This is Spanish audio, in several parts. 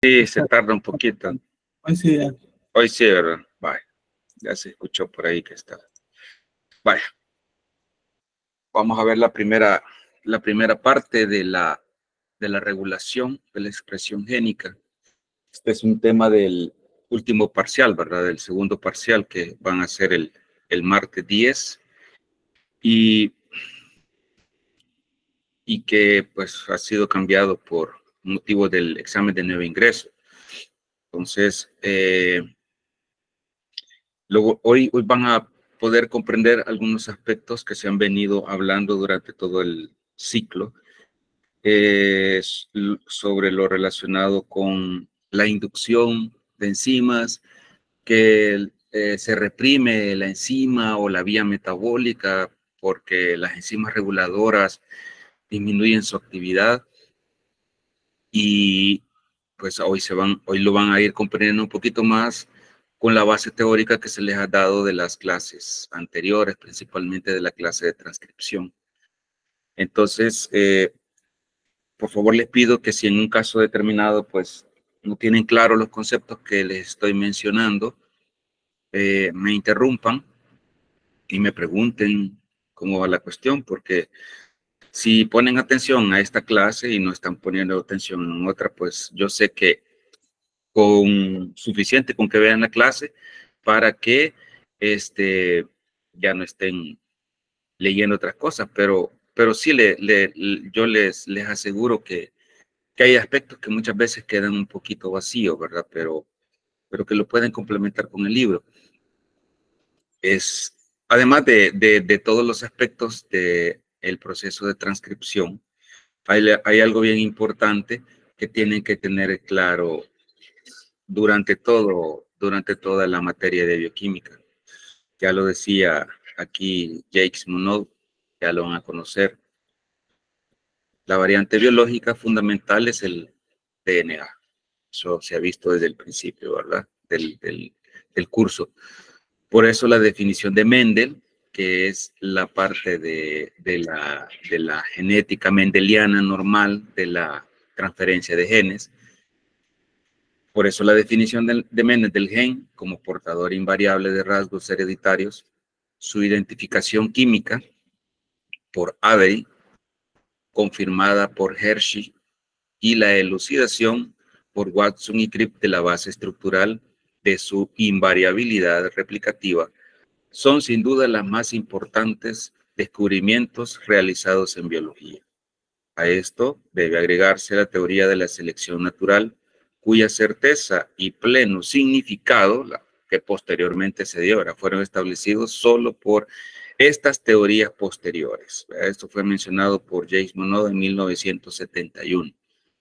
Sí, se tarda un poquito. Hoy sí, ya. Hoy sí, ¿verdad? Vaya, ya se escuchó por ahí que está. Vaya, vamos a ver la primera parte de la regulación de la expresión génica. Este es un tema del último parcial, ¿verdad? Del segundo parcial que van a hacer el martes 10 y que pues ha sido cambiado por motivo del examen de nuevo ingreso. Entonces, luego, hoy van a poder comprender algunos aspectos que se han venido hablando durante todo el ciclo sobre lo relacionado con la inducción de enzimas, que se reprime la enzima o la vía metabólica porque las enzimas reguladoras disminuyen su actividad y pues hoy lo van a ir comprendiendo un poquito más con la base teórica que se les ha dado de las clases anteriores, principalmente de la clase de transcripción. Entonces, por favor les pido que si en un caso determinado, pues no tienen claro los conceptos que les estoy mencionando, me interrumpan y me pregunten cómo va la cuestión, porque si ponen atención a esta clase y no están poniendo atención en otra, pues yo sé que con suficiente con que vean la clase para que ya no estén leyendo otras cosas, pero sí yo les aseguro que hay aspectos que muchas veces quedan un poquito vacíos, ¿verdad? Pero que lo pueden complementar con el libro. Además de todos los aspectos del proceso de transcripción, hay algo bien importante que tienen que tener claro durante toda la materia de bioquímica. Ya lo decía aquí Jacques Monod, ya lo van a conocer. La variante biológica fundamental es el DNA. Eso se ha visto desde el principio, ¿verdad? Del curso. Por eso la definición de Mendel, que es la parte de la genética mendeliana normal, de la transferencia de genes. Por eso la definición de Mendel del gen como portador invariable de rasgos hereditarios, su identificación química por Avery, confirmada por Hershey, y la elucidación por Watson y Cribb de la base estructural de su invariabilidad replicativa, son sin duda las más importantes descubrimientos realizados en biología. A esto debe agregarse la teoría de la selección natural, cuya certeza y pleno significado, que posteriormente se dio, ahora fueron establecidos solo por estas teorías posteriores. Esto fue mencionado por Jacques Monod en 1971.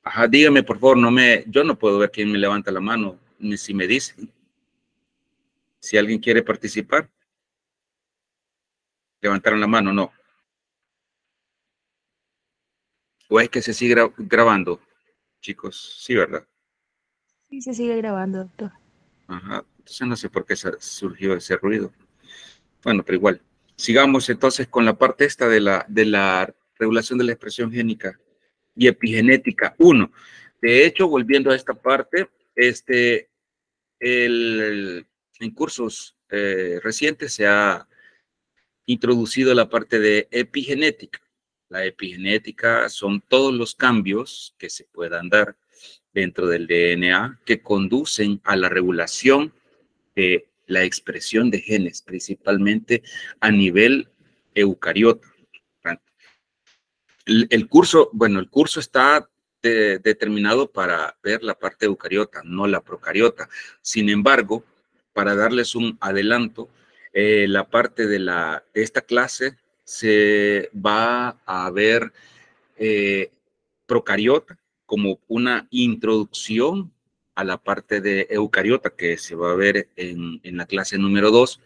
Ajá, dígame por favor, yo no puedo ver quién me levanta la mano, ni si me dicen. Si alguien quiere participar, levantaron la mano, no. ¿O es que se sigue grabando, chicos? Sí, ¿verdad? Sí, se sigue grabando, doctor. Ajá, entonces no sé por qué surgió ese ruido. Bueno, pero igual. Sigamos entonces con la parte esta de la regulación de la expresión génica y epigenética 1. De hecho, volviendo a esta parte, en cursos recientes se ha introducido la parte de epigenética. La epigenética son todos los cambios que se puedan dar dentro del DNA que conducen a la regulación de la expresión de genes, principalmente a nivel eucariota. El curso está determinado para ver la parte eucariota, no la procariota. Sin embargo, para darles un adelanto, la parte de esta clase se va a ver procariota como una introducción a la parte de eucariota que se va a ver en la clase número 2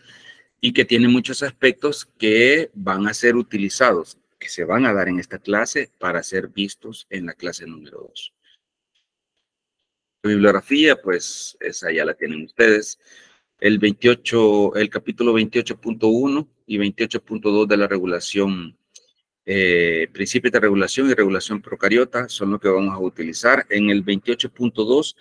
y que tiene muchos aspectos que van a ser utilizados, que se van a dar en esta clase para ser vistos en la clase número 2. La bibliografía, pues esa ya la tienen ustedes. El capítulo 28.1 y 28.2 de la regulación principios de regulación y regulación procariota son lo que vamos a utilizar. En el 28.2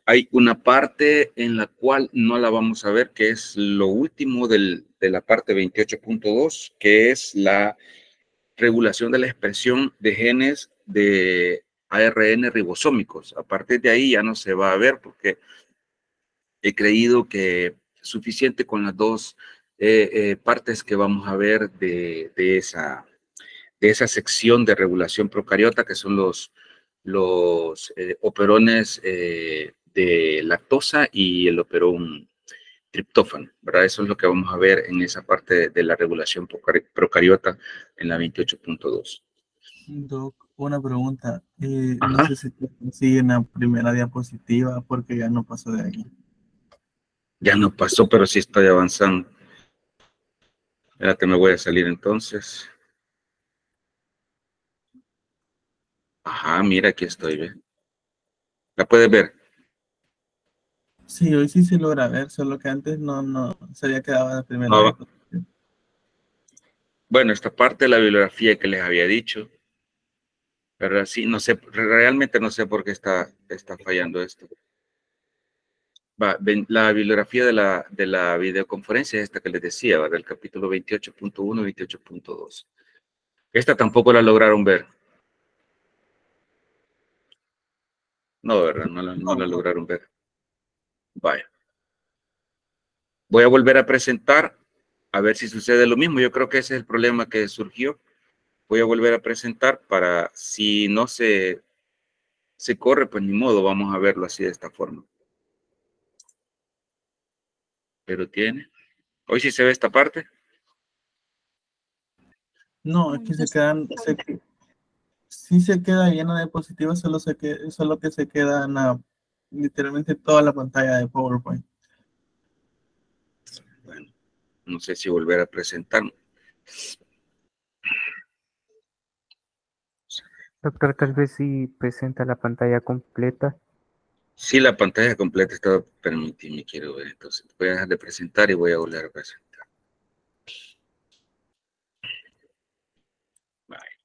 hay una parte en la cual no la vamos a ver, que es lo último de la parte 28.2, que es la regulación de la expresión de genes de ARN ribosómicos. A partir de ahí ya no se va a ver porque he creído que es suficiente con las dos partes que vamos a ver de esa sección de regulación procariota, que son los operones de lactosa y el operón triptófano, ¿verdad? Eso es lo que vamos a ver en esa parte de la regulación procariota en la 28.2. Doc, una pregunta. No Ajá. sé si te siguen la primera diapositiva porque ya no pasó de ahí. Ya no pasó, pero sí estoy avanzando. Espérate, me voy a salir entonces. Ajá, mira, aquí estoy, ¿ve? ¿La puedes ver? Sí, hoy sí se logra ver, solo que antes no se había quedado en la primera No. diapositiva. Bueno, esta parte de la bibliografía que les había dicho, pero sí, no sé, realmente no sé por qué está fallando esto. La bibliografía de la videoconferencia es esta que les decía, ¿verdad? Del capítulo 28.1 y 28.2. Esta tampoco la lograron ver. No, ¿verdad? No la lograron ver. Vaya. Voy a volver a presentar, a ver si sucede lo mismo. Yo creo que ese es el problema que surgió. Voy a volver a presentar para, si no se corre, pues ni modo, vamos a verlo así de esta forma. Pero tiene. Hoy sí se ve esta parte. No, es que se quedan, sí se queda llena de diapositivas, solo que se queda en literalmente toda la pantalla de PowerPoint. Bueno, no sé si volver a presentar. Doctor, tal vez si presenta la pantalla completa. Sí, la pantalla completa está permitida, me quiero ver. Entonces voy a dejar de presentar y voy a volver a presentar. Vale.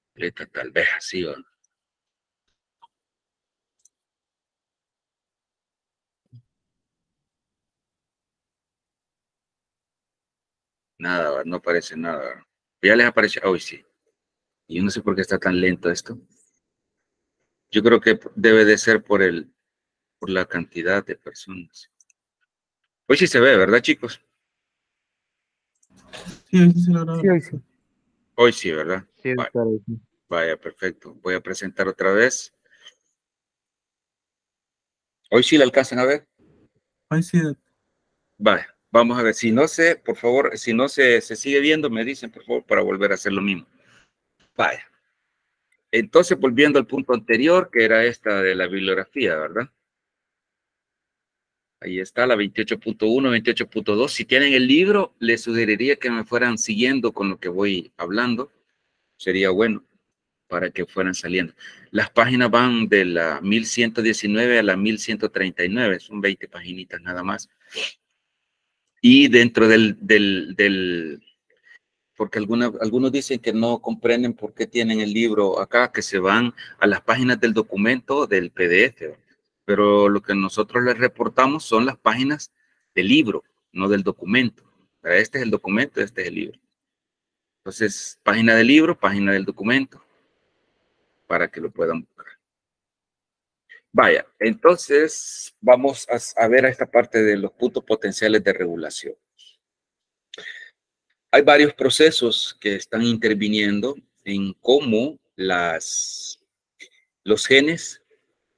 Completa, tal vez así, ¿o no? Nada, no aparece nada. Ya les apareció. Hoy sí. Y yo no sé por qué está tan lento esto. Yo creo que debe de ser por la cantidad de personas. Hoy sí se ve, ¿verdad, chicos? Sí, hoy sí se logra ver. Sí, hoy sí. Hoy sí, ¿verdad? Sí, Vaya, doctor, hoy sí. vaya, perfecto. Voy a presentar otra vez. Hoy sí la alcanzan a ver. Hoy sí, Vale, vamos a ver. Si no sé, por favor, si no se sigue viendo, me dicen, por favor, para volver a hacer lo mismo. Vaya. Entonces, volviendo al punto anterior, que era esta de la bibliografía, ¿verdad? Ahí está la 28.1, 28.2. Si tienen el libro, les sugeriría que me fueran siguiendo con lo que voy hablando. Sería bueno para que fueran saliendo. Las páginas van de la 1119 a la 1139. Son 20 paginitas nada más. Y dentro porque algunos dicen que no comprenden por qué tienen el libro acá, que se van a las páginas del documento del PDF, pero lo que nosotros les reportamos son las páginas del libro, no del documento. Este es el documento, este es el libro. Entonces, página del libro, página del documento, para que lo puedan buscar. Vaya, entonces vamos a ver a esta parte de los puntos potenciales de regulación. Hay varios procesos que están interviniendo en cómo los genes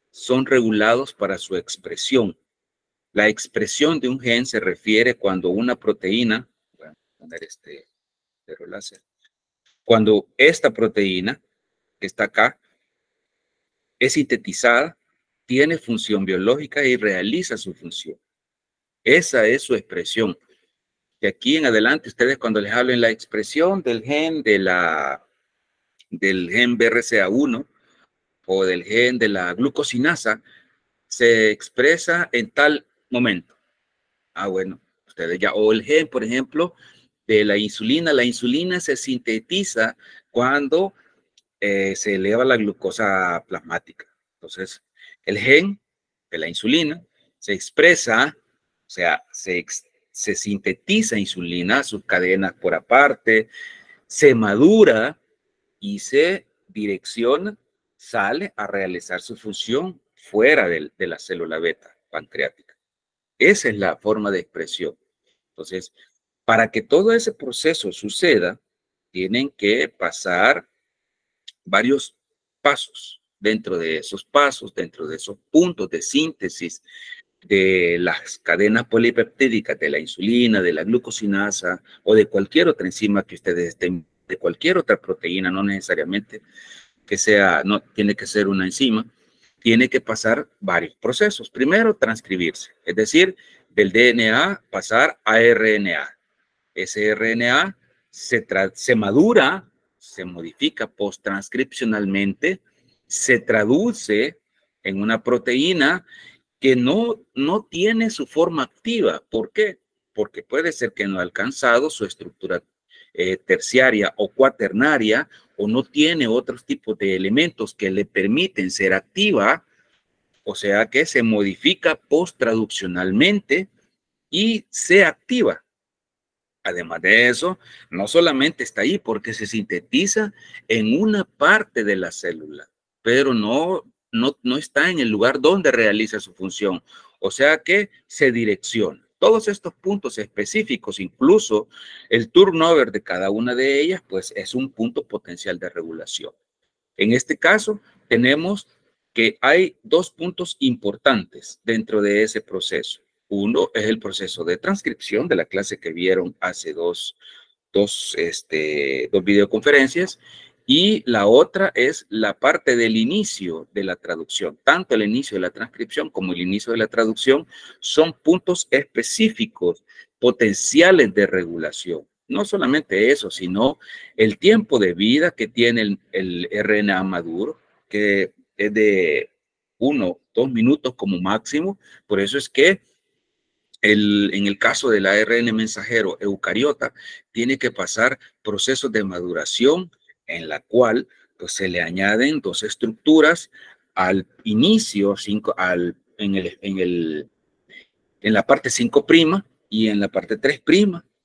son regulados para su expresión. La expresión de un gen se refiere cuando una proteína, voy a poner cuando esta proteína que está acá es sintetizada, tiene función biológica y realiza su función. Esa es su expresión. De aquí en adelante, ustedes cuando les hablen la expresión del gen del gen BRCA1 o del gen de la glucosinasa, se expresa en tal momento. Ah, bueno, ustedes ya, o el gen, por ejemplo, de la insulina se sintetiza cuando se eleva la glucosa plasmática. Entonces, el gen de la insulina se expresa, o sea, se sintetiza insulina, sus cadenas por aparte, se madura y se direcciona, sale a realizar su función fuera de la célula beta pancreática. Esa es la forma de expresión. Entonces, para que todo ese proceso suceda, tienen que pasar varios pasos. Dentro de esos pasos, dentro de esos puntos de síntesis de las cadenas polipeptídicas de la insulina, de la glucosinasa o de cualquier otra enzima que ustedes estén, de cualquier otra proteína, no necesariamente que sea, no tiene que ser una enzima, tiene que pasar varios procesos. Primero, transcribirse, es decir, del DNA pasar a RNA. Ese RNA se madura, se modifica post-transcripcionalmente, se traduce en una proteína que no tiene su forma activa. ¿Por qué? Porque puede ser que no ha alcanzado su estructura terciaria o cuaternaria, o no tiene otros tipos de elementos que le permiten ser activa, o sea que se modifica post-traduccionalmente y se activa. Además de eso, no solamente está ahí porque se sintetiza en una parte de la célula, pero no está en el lugar donde realiza su función. O sea que se direcciona. Todos estos puntos específicos, incluso el turnover de cada una de ellas, pues es un punto potencial de regulación. En este caso, tenemos que hay dos puntos importantes dentro de ese proceso. Uno es el proceso de transcripción de la clase que vieron hace dos videoconferencias, y la otra es la parte del inicio de la traducción. Tanto el inicio de la transcripción como el inicio de la traducción son puntos específicos, potenciales de regulación. No solamente eso, sino el tiempo de vida que tiene el RNA maduro, que es de 1, 2 minutos como máximo. Por eso es que en el caso del ARN mensajero eucariota, tiene que pasar procesos de maduración en la cual pues, se le añaden dos estructuras al inicio, en la parte 5' y en la parte 3'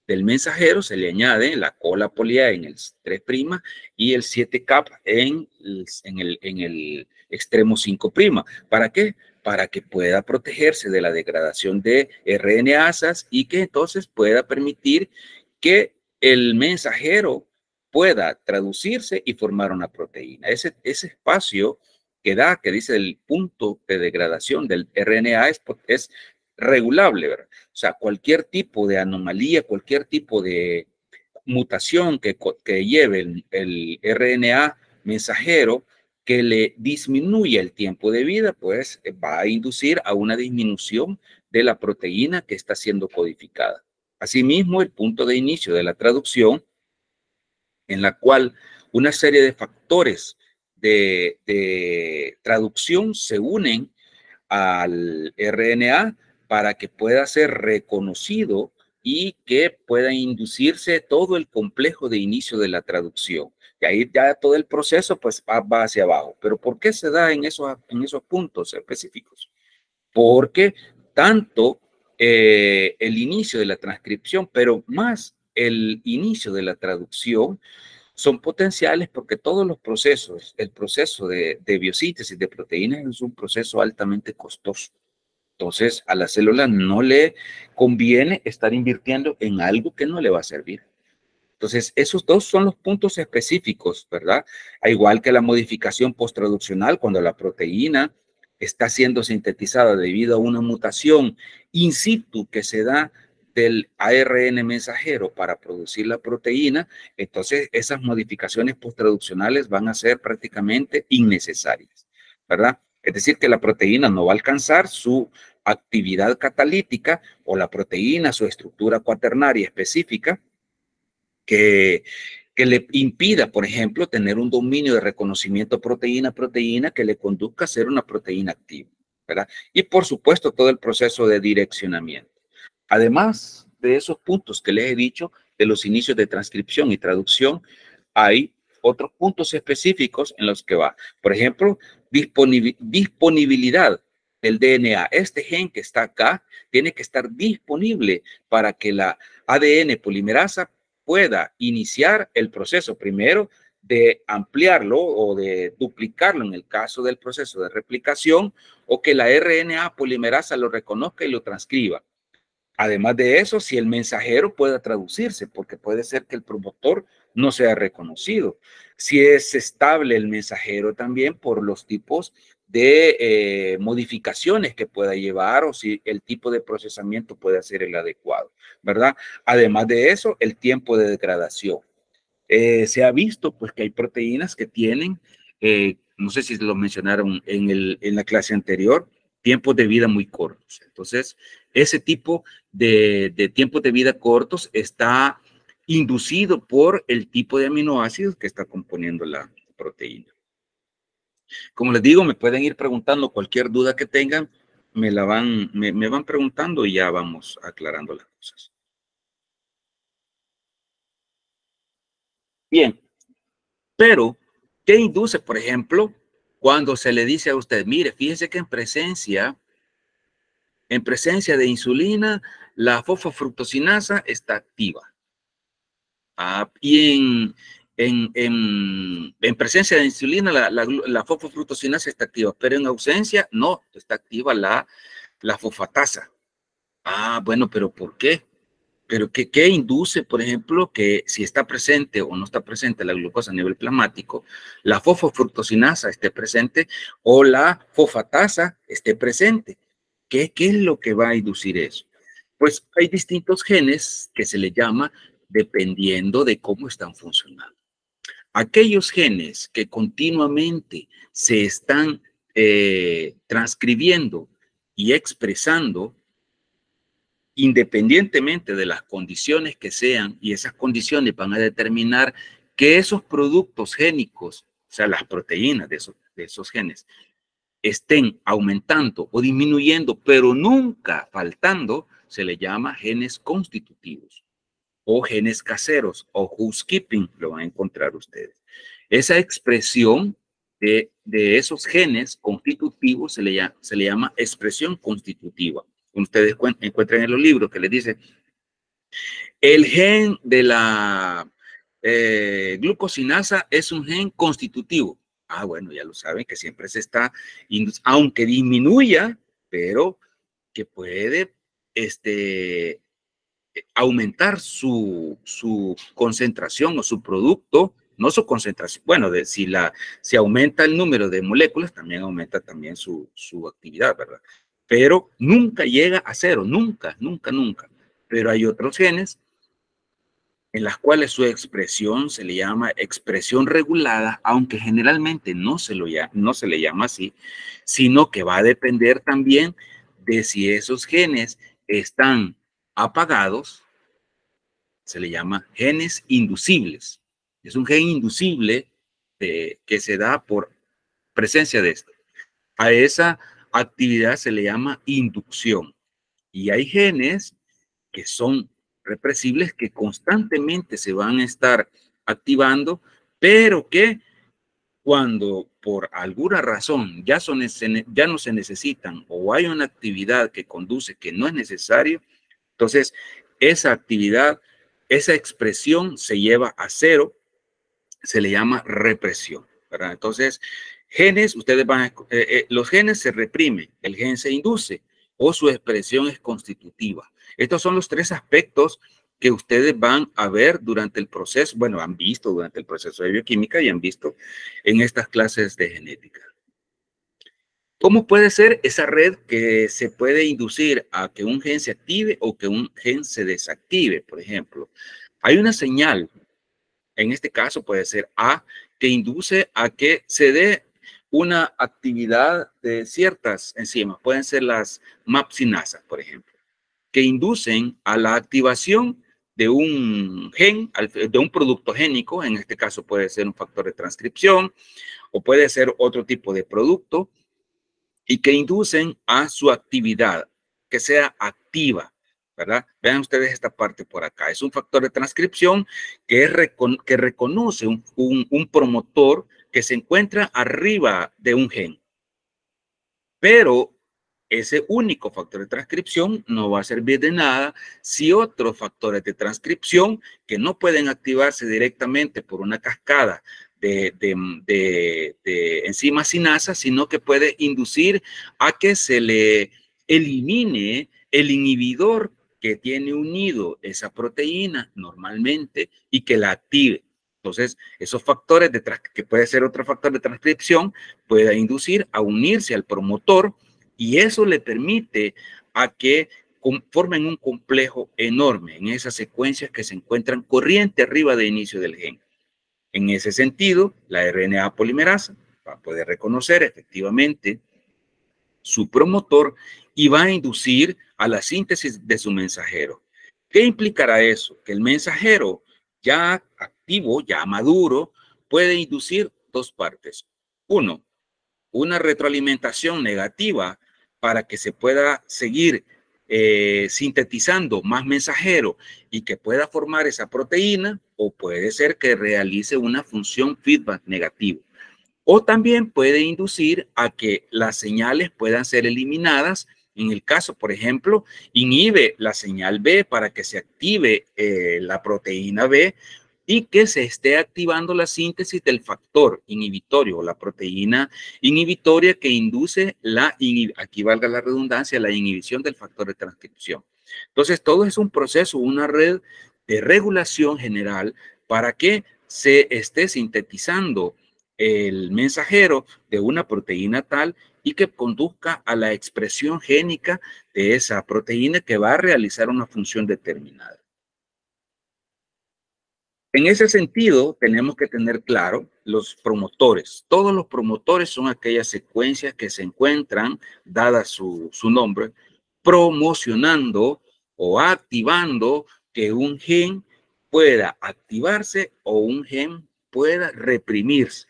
del mensajero se le añade la cola polia en el 3' y el 7 cap en el extremo 5'. ¿Para qué? Para que pueda protegerse de la degradación de RNasas y que entonces pueda permitir que el mensajero pueda traducirse y formar una proteína. Ese espacio que dice el punto de degradación del RNA es regulable, ¿verdad? O sea, cualquier tipo de anomalía, cualquier tipo de mutación que lleve el RNA mensajero que le disminuya el tiempo de vida, pues va a inducir a una disminución de la proteína que está siendo codificada. Asimismo, el punto de inicio de la traducción, en la cual una serie de factores de traducción se unen al RNA para que pueda ser reconocido y que pueda inducirse todo el complejo de inicio de la traducción. Y ahí ya todo el proceso pues va hacia abajo. ¿Pero por qué se da en esos puntos específicos? Porque tanto el inicio de la transcripción, pero más el inicio de la traducción, son potenciales porque todos los procesos, el proceso de biosíntesis de proteínas es un proceso altamente costoso. Entonces, a la célula no le conviene estar invirtiendo en algo que no le va a servir. Entonces, esos dos son los puntos específicos, ¿verdad? A igual que la modificación posttraduccional, cuando la proteína está siendo sintetizada debido a una mutación in situ que se da del ARN mensajero para producir la proteína, entonces esas modificaciones posttraduccionales van a ser prácticamente innecesarias, ¿verdad? Es decir, que la proteína no va a alcanzar su actividad catalítica o la proteína, su estructura cuaternaria específica, que le impida, por ejemplo, tener un dominio de reconocimiento proteína-proteína que le conduzca a ser una proteína activa, ¿verdad? Y por supuesto todo el proceso de direccionamiento. Además de esos puntos que les he dicho, de los inicios de transcripción y traducción, hay otros puntos específicos en los que va. Por ejemplo, disponibilidad del DNA. Este gen que está acá tiene que estar disponible para que la ADN polimerasa pueda iniciar el proceso primero de ampliarlo o de duplicarlo en el caso del proceso de replicación, o que la RNA polimerasa lo reconozca y lo transcriba. Además de eso, si el mensajero pueda traducirse, porque puede ser que el promotor no sea reconocido. Si es estable el mensajero también por los tipos de modificaciones que pueda llevar, o si el tipo de procesamiento puede ser el adecuado, ¿verdad? Además de eso, el tiempo de degradación. Se ha visto pues que hay proteínas que tienen, no sé si lo mencionaron en la clase anterior, tiempos de vida muy cortos. Entonces, ese tipo de tiempos de vida cortos está inducido por el tipo de aminoácidos que está componiendo la proteína. Como les digo, me pueden ir preguntando cualquier duda que tengan, me van preguntando y ya vamos aclarando las cosas. Bien, pero ¿qué induce, por ejemplo, cuando se le dice a usted, mire, fíjese que en presencia de insulina, la fosfofructosinasa está activa? Y en presencia de insulina, la fosfofructosinasa está activa, pero en ausencia no está activa la fosfatasa. Bueno, pero ¿por qué? Pero ¿qué induce, por ejemplo, que si está presente o no está presente la glucosa a nivel plasmático, la fosfofructosinasa esté presente o la fosfatasa esté presente? ¿Qué es lo que va a inducir eso? Pues hay distintos genes que se le llama dependiendo de cómo están funcionando. Aquellos genes que continuamente se están transcribiendo y expresando, independientemente de las condiciones que sean, y esas condiciones van a determinar que esos productos génicos, o sea, las proteínas de esos genes, estén aumentando o disminuyendo, pero nunca faltando, se le llama genes constitutivos o genes caseros o housekeeping, lo van a encontrar ustedes. Esa expresión de esos genes constitutivos se le llama expresión constitutiva. Ustedes encuentran en los libros que les dice el gen de la glucosinasa es un gen constitutivo. Bueno, ya lo saben que siempre se está, aunque disminuya, pero que puede aumentar su concentración o su producto, no su concentración, bueno, si aumenta el número de moléculas, también aumenta también su actividad, ¿verdad? Pero nunca llega a cero, nunca, nunca, nunca. Pero hay otros genes en las cuales su expresión se le llama expresión regulada, aunque generalmente no se le llama así, sino que va a depender también de si esos genes están apagados. Se le llama genes inducibles. Es un gen inducible que se da por presencia de esto. A esa actividad se le llama inducción. Y hay genes que son represibles que constantemente se van a estar activando, pero que cuando por alguna razón ya no se necesitan o hay una actividad que conduce que no es necesario, entonces esa actividad, esa expresión se lleva a cero, se le llama represión, ¿verdad? Entonces, genes, los genes se reprimen, el gen se induce o su expresión es constitutiva. Estos son los tres aspectos que ustedes van a ver durante el proceso, bueno, han visto durante el proceso de bioquímica y han visto en estas clases de genética. ¿Cómo puede ser esa red que se puede inducir a que un gen se active o que un gen se desactive, por ejemplo? Hay una señal, en este caso puede ser A, que induce a que se dé una actividad de ciertas enzimas, pueden ser las MAP-sinasas, por ejemplo, que inducen a la activación de un gen, de un producto génico, en este caso puede ser un factor de transcripción o puede ser otro tipo de producto, y que inducen a su actividad, que sea activa. ¿verdad? Vean ustedes esta parte por acá. Es un factor de transcripción que reconoce un promotor que se encuentra arriba de un gen. Pero ese único factor de transcripción no va a servir de nada si otros factores de transcripción que no pueden activarse directamente por una cascada de enzimas sinasas, sino que puede inducir a que se le elimine el inhibidor que tiene unido esa proteína normalmente y que la active. Entonces, esos factores que puede ser otro factor de transcripción, puede inducir a unirse al promotor y eso le permite a que formen un complejo enorme en esas secuencias que se encuentran corriente arriba de inicio del gen. En ese sentido, la RNA polimerasa va a poder reconocer efectivamente su promotor y va a inducir a la síntesis de su mensajero. ¿Qué implicará eso? Que el mensajero ya activo, ya maduro, puede inducir dos partes. Uno, una retroalimentación negativa para que se pueda seguir sintetizando más mensajero y que pueda formar esa proteína, o puede ser que realice una función feedback negativo. O también puede inducir a que las señales puedan ser eliminadas. En el caso, por ejemplo, inhibe la señal B para que se active la proteína B y que se esté activando la síntesis del factor inhibitorio, la proteína inhibitoria que induce aquí valga la redundancia, la inhibición del factor de transcripción. Entonces, todo es un proceso, una red de regulación general para que se esté sintetizando el mensajero de una proteína tal y que conduzca a la expresión génica de esa proteína que va a realizar una función determinada. En ese sentido, tenemos que tener claro los promotores. Todos los promotores son aquellas secuencias que se encuentran, dada su nombre, promocionando o activando que un gen pueda activarse o un gen pueda reprimirse.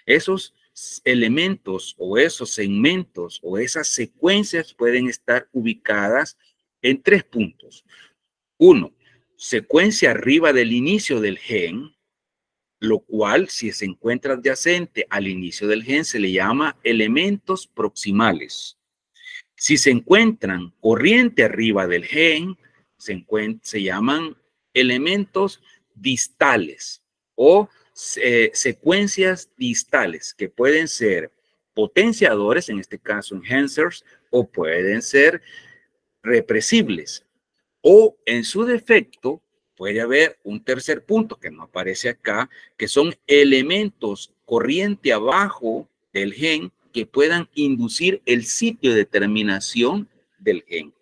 Esos elementos o esos segmentos o esas secuencias pueden estar ubicadas en 3 puntos. 1, secuencia arriba del inicio del gen, lo cual si se encuentra adyacente al inicio del gen se le llama elementos proximales. Si se encuentran corriente arriba del gen, se llaman elementos distales o secuencias distales que pueden ser potenciadores, en este caso enhancers, o pueden ser represibles. O en su defecto puede haber un tercer punto que no aparece acá, que son elementos corriente abajo del gen que puedan inducir el sitio de terminación del gen.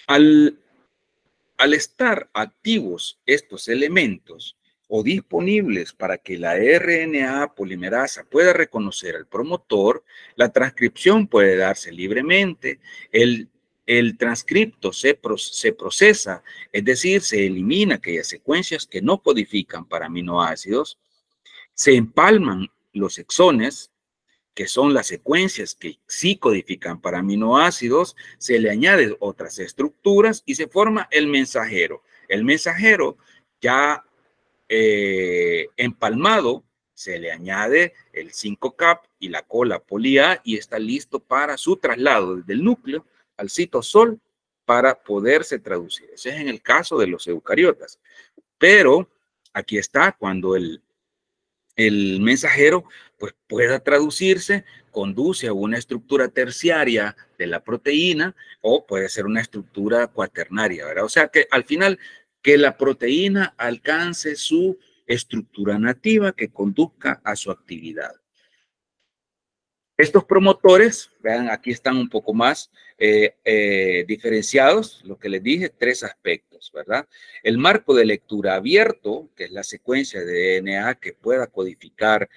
Al estar activos estos elementos o disponibles para que la RNA polimerasa pueda reconocer al promotor, la transcripción puede darse libremente, el transcripto se procesa, es decir, se elimina aquellas secuencias que no codifican para aminoácidos, se empalman los exones, que son las secuencias que sí codifican para aminoácidos, se le añaden otras estructuras y se forma el mensajero. El mensajero ya empalmado, se le añade el 5-cap y la cola poli-A y está listo para su traslado desde el núcleo al citosol para poderse traducir. Ese es en el caso de los eucariotas. Pero aquí está cuando el mensajero pues pueda traducirse, conduce a una estructura terciaria de la proteína o puede ser una estructura cuaternaria, ¿verdad? O sea que al final que la proteína alcance su estructura nativa que conduzca a su actividad. Estos promotores, vean, aquí están un poco más diferenciados, lo que les dije, 3 aspectos, ¿verdad? El marco de lectura abierto, que es la secuencia de DNA que pueda codificar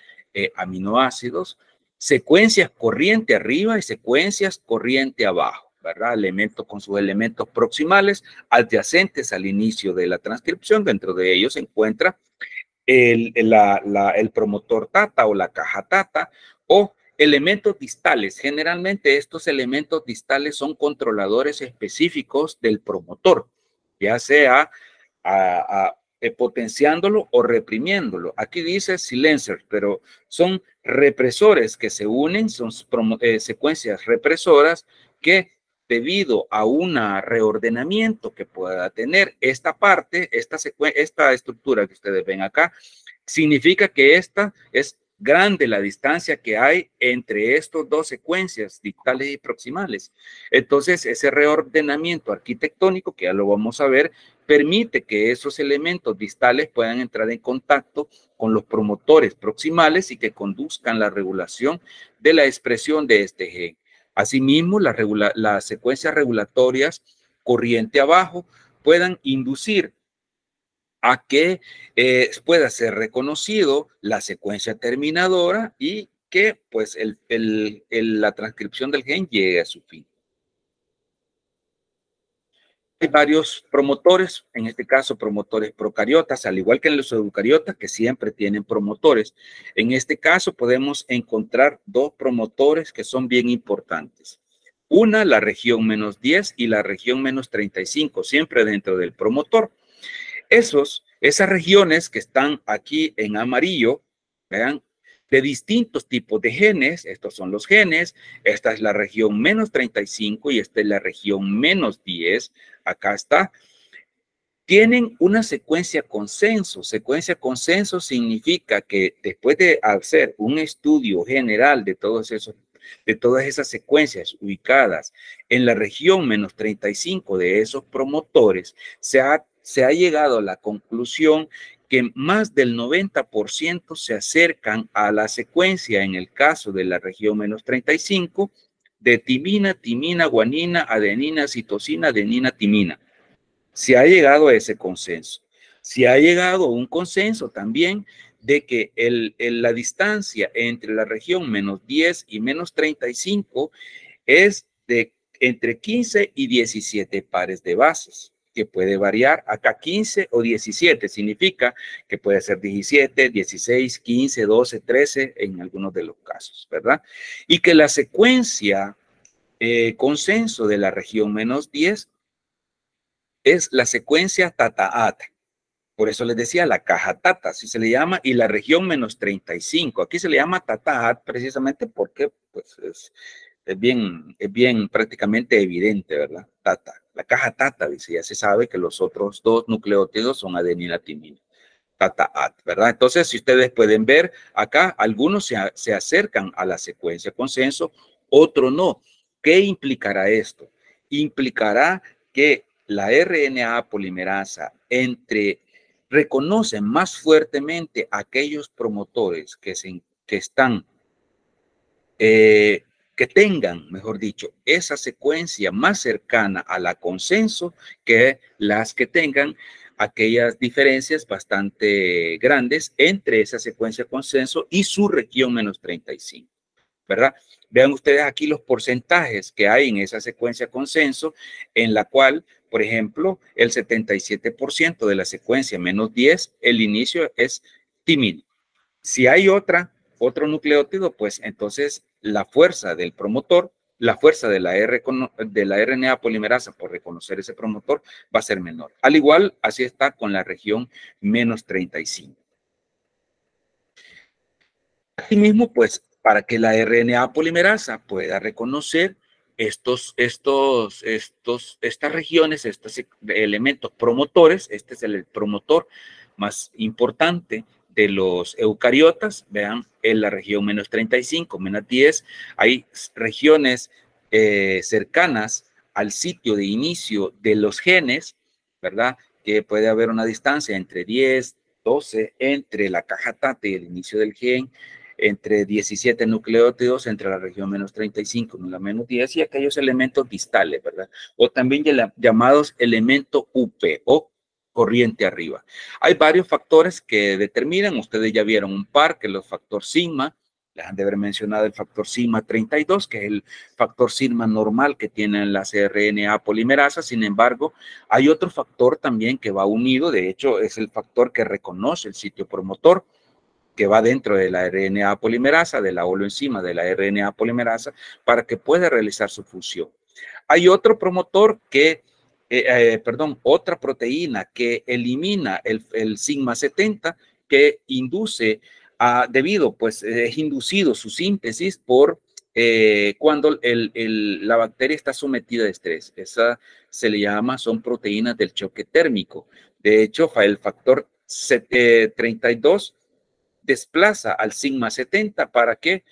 aminoácidos, secuencias corriente arriba y secuencias corriente abajo, ¿verdad? Elementos con sus elementos proximales, adyacentes al inicio de la transcripción, dentro de ellos se encuentra el promotor TATA o la caja TATA, o Elementos distales. Generalmente estos elementos distales son controladores específicos del promotor, ya sea potenciándolo o reprimiéndolo. Aquí dice silencers, pero son represores que se unen, son secuencias represoras que debido a un reordenamiento que pueda tener esta parte, esta estructura que ustedes ven acá, significa que esta es grande la distancia que hay entre estas dos secuencias distales y proximales. Entonces, ese reordenamiento arquitectónico, que ya lo vamos a ver, permite que esos elementos distales puedan entrar en contacto con los promotores proximales y que conduzcan la regulación de la expresión de este gen. Asimismo, las secuencias regulatorias corriente abajo puedan inducir a que pueda ser reconocido la secuencia terminadora y que pues la transcripción del gen llegue a su fin. Hay varios promotores, en este caso promotores procariotas, al igual que en los eucariotas, que siempre tienen promotores. En este caso podemos encontrar dos promotores que son bien importantes. Una, la región -10 y la región -35, siempre dentro del promotor. Esas regiones que están aquí en amarillo, vean, de distintos tipos de genes, estos son los genes, esta es la región -35 y esta es la región -10, acá está, tienen una secuencia consenso. Secuencia consenso significa que después de hacer un estudio general de todas esas secuencias ubicadas en la región -35 de esos promotores, se ha llegado a la conclusión que más del 90% se acercan a la secuencia, en el caso de la región -35, de timina, timina, guanina, adenina, citosina, adenina, timina. Se ha llegado a ese consenso. Se ha llegado a un consenso también de que la distancia entre la región -10 y -35 es de entre 15 y 17 pares de bases, que puede variar acá 15 o 17, significa que puede ser 17, 16, 15, 12, 13 en algunos de los casos, ¿verdad? Y que la secuencia consenso de la región -10 es la secuencia tata-at. Por eso les decía la caja tata, así se le llama, y la región -35. Aquí se le llama tata-at precisamente porque pues, es bien prácticamente evidente, ¿verdad? Tata. La caja tata, dice, ya se sabe que los otros dos nucleótidos son adenina, timina. Tata-at, ¿verdad? Entonces, si ustedes pueden ver acá, algunos se acercan a la secuencia consenso, otro no. ¿Qué implicará esto? Implicará que la RNA polimerasa reconoce más fuertemente aquellos promotores que tengan, mejor dicho, esa secuencia más cercana a la consenso que las que tengan aquellas diferencias bastante grandes entre esa secuencia consenso y su región -35, ¿verdad? Vean ustedes aquí los porcentajes que hay en esa secuencia consenso, en la cual, por ejemplo, el 77% de la secuencia -10, el inicio es timina. Si hay otro nucleótido, pues entonces la fuerza del promotor, la fuerza de la RNA polimerasa por reconocer ese promotor va a ser menor. Al igual, así está con la región -35. Asimismo, pues, para que la RNA polimerasa pueda reconocer estas regiones, estos elementos promotores, este es el promotor más importante de los eucariotas, vean, en la región -35, -10, hay regiones cercanas al sitio de inicio de los genes, ¿verdad? Que puede haber una distancia entre 10, 12, entre la caja tata y el inicio del gen, entre 17 nucleótidos entre la región -35 y la -10 y aquellos elementos distales, ¿verdad? O también llamados elementos UP o corriente arriba. Hay varios factores que determinan, ustedes ya vieron un par, que es el factor sigma, les han de haber mencionado el factor sigma 32, que es el factor sigma normal que tienen las RNA polimerasas. Sin embargo, hay otro factor también que va unido, de hecho es el factor que reconoce el sitio promotor, que va dentro de la RNA polimerasa, de la holoenzima de la RNA polimerasa, para que pueda realizar su función. Hay otro promotor que, otra proteína que elimina el sigma 70, que induce, es inducido su síntesis por cuando la bacteria está sometida a estrés. Esa se le llama, son proteínas del choque térmico. De hecho, el factor 32 desplaza al sigma 70 para que,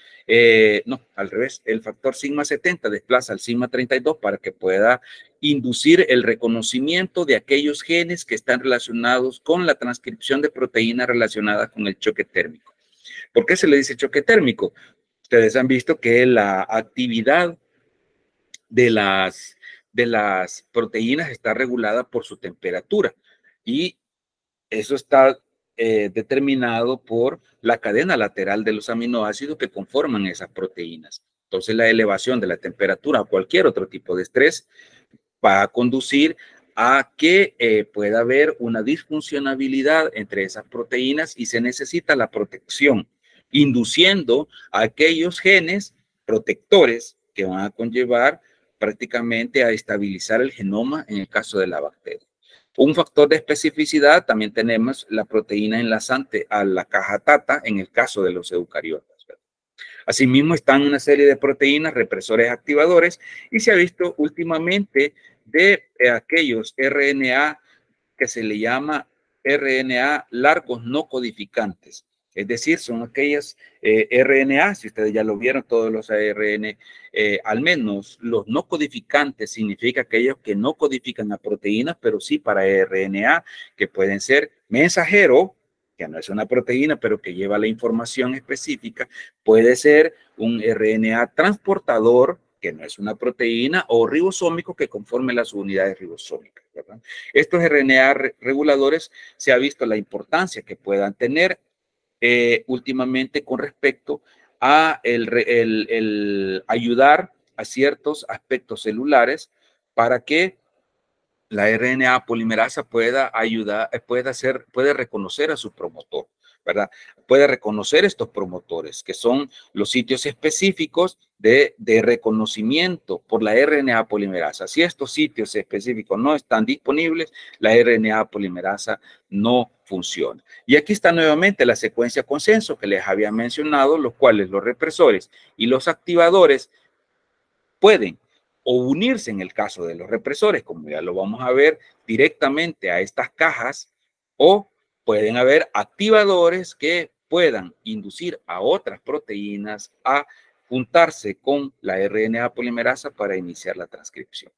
no, al revés, el factor sigma 70 desplaza al sigma 32 para que pueda inducir el reconocimiento de aquellos genes que están relacionados con la transcripción de proteínas relacionadas con el choque térmico. ¿Por qué se le dice choque térmico? Ustedes han visto que la actividad de las proteínas está regulada por su temperatura y eso está determinado por la cadena lateral de los aminoácidos que conforman esas proteínas. Entonces, la elevación de la temperatura o cualquier otro tipo de estrés va a conducir a que pueda haber una disfuncionabilidad entre esas proteínas y se necesita la protección, induciendo a aquellos genes protectores que van a conllevar prácticamente a estabilizar el genoma en el caso de la bacteria. Un factor de especificidad, también tenemos la proteína enlazante a la caja TATA en el caso de los eucariotas, ¿verdad? Asimismo, están una serie de proteínas, represores activadores, y se ha visto últimamente de aquellos RNA que se le llama RNA largos no codificantes. Es decir, son aquellas RNA, si ustedes ya lo vieron, todos los ARN, al menos los no codificantes significa aquellos que no codifican a proteínas, pero sí para RNA, que pueden ser mensajero, que no es una proteína, pero que lleva la información específica, puede ser un RNA transportador, que no es una proteína, o ribosómico, que conforme las unidades ribosómicas, ¿verdad? Estos RNA reguladores se ha visto la importancia que puedan tener últimamente con respecto a el ayudar a ciertos aspectos celulares para que la RNA polimerasa pueda ayudar, puede reconocer a su promotor, ¿verdad? Puede reconocer estos promotores, que son los sitios específicos de reconocimiento por la RNA polimerasa. Si estos sitios específicos no están disponibles, la RNA polimerasa no funciona. Y aquí está nuevamente la secuencia consenso que les había mencionado, los cuales los represores y los activadores pueden o unirse en el caso de los represores, como ya lo vamos a ver, directamente a estas cajas, o pueden haber activadores que puedan inducir a otras proteínas a juntarse con la RNA polimerasa para iniciar la transcripción.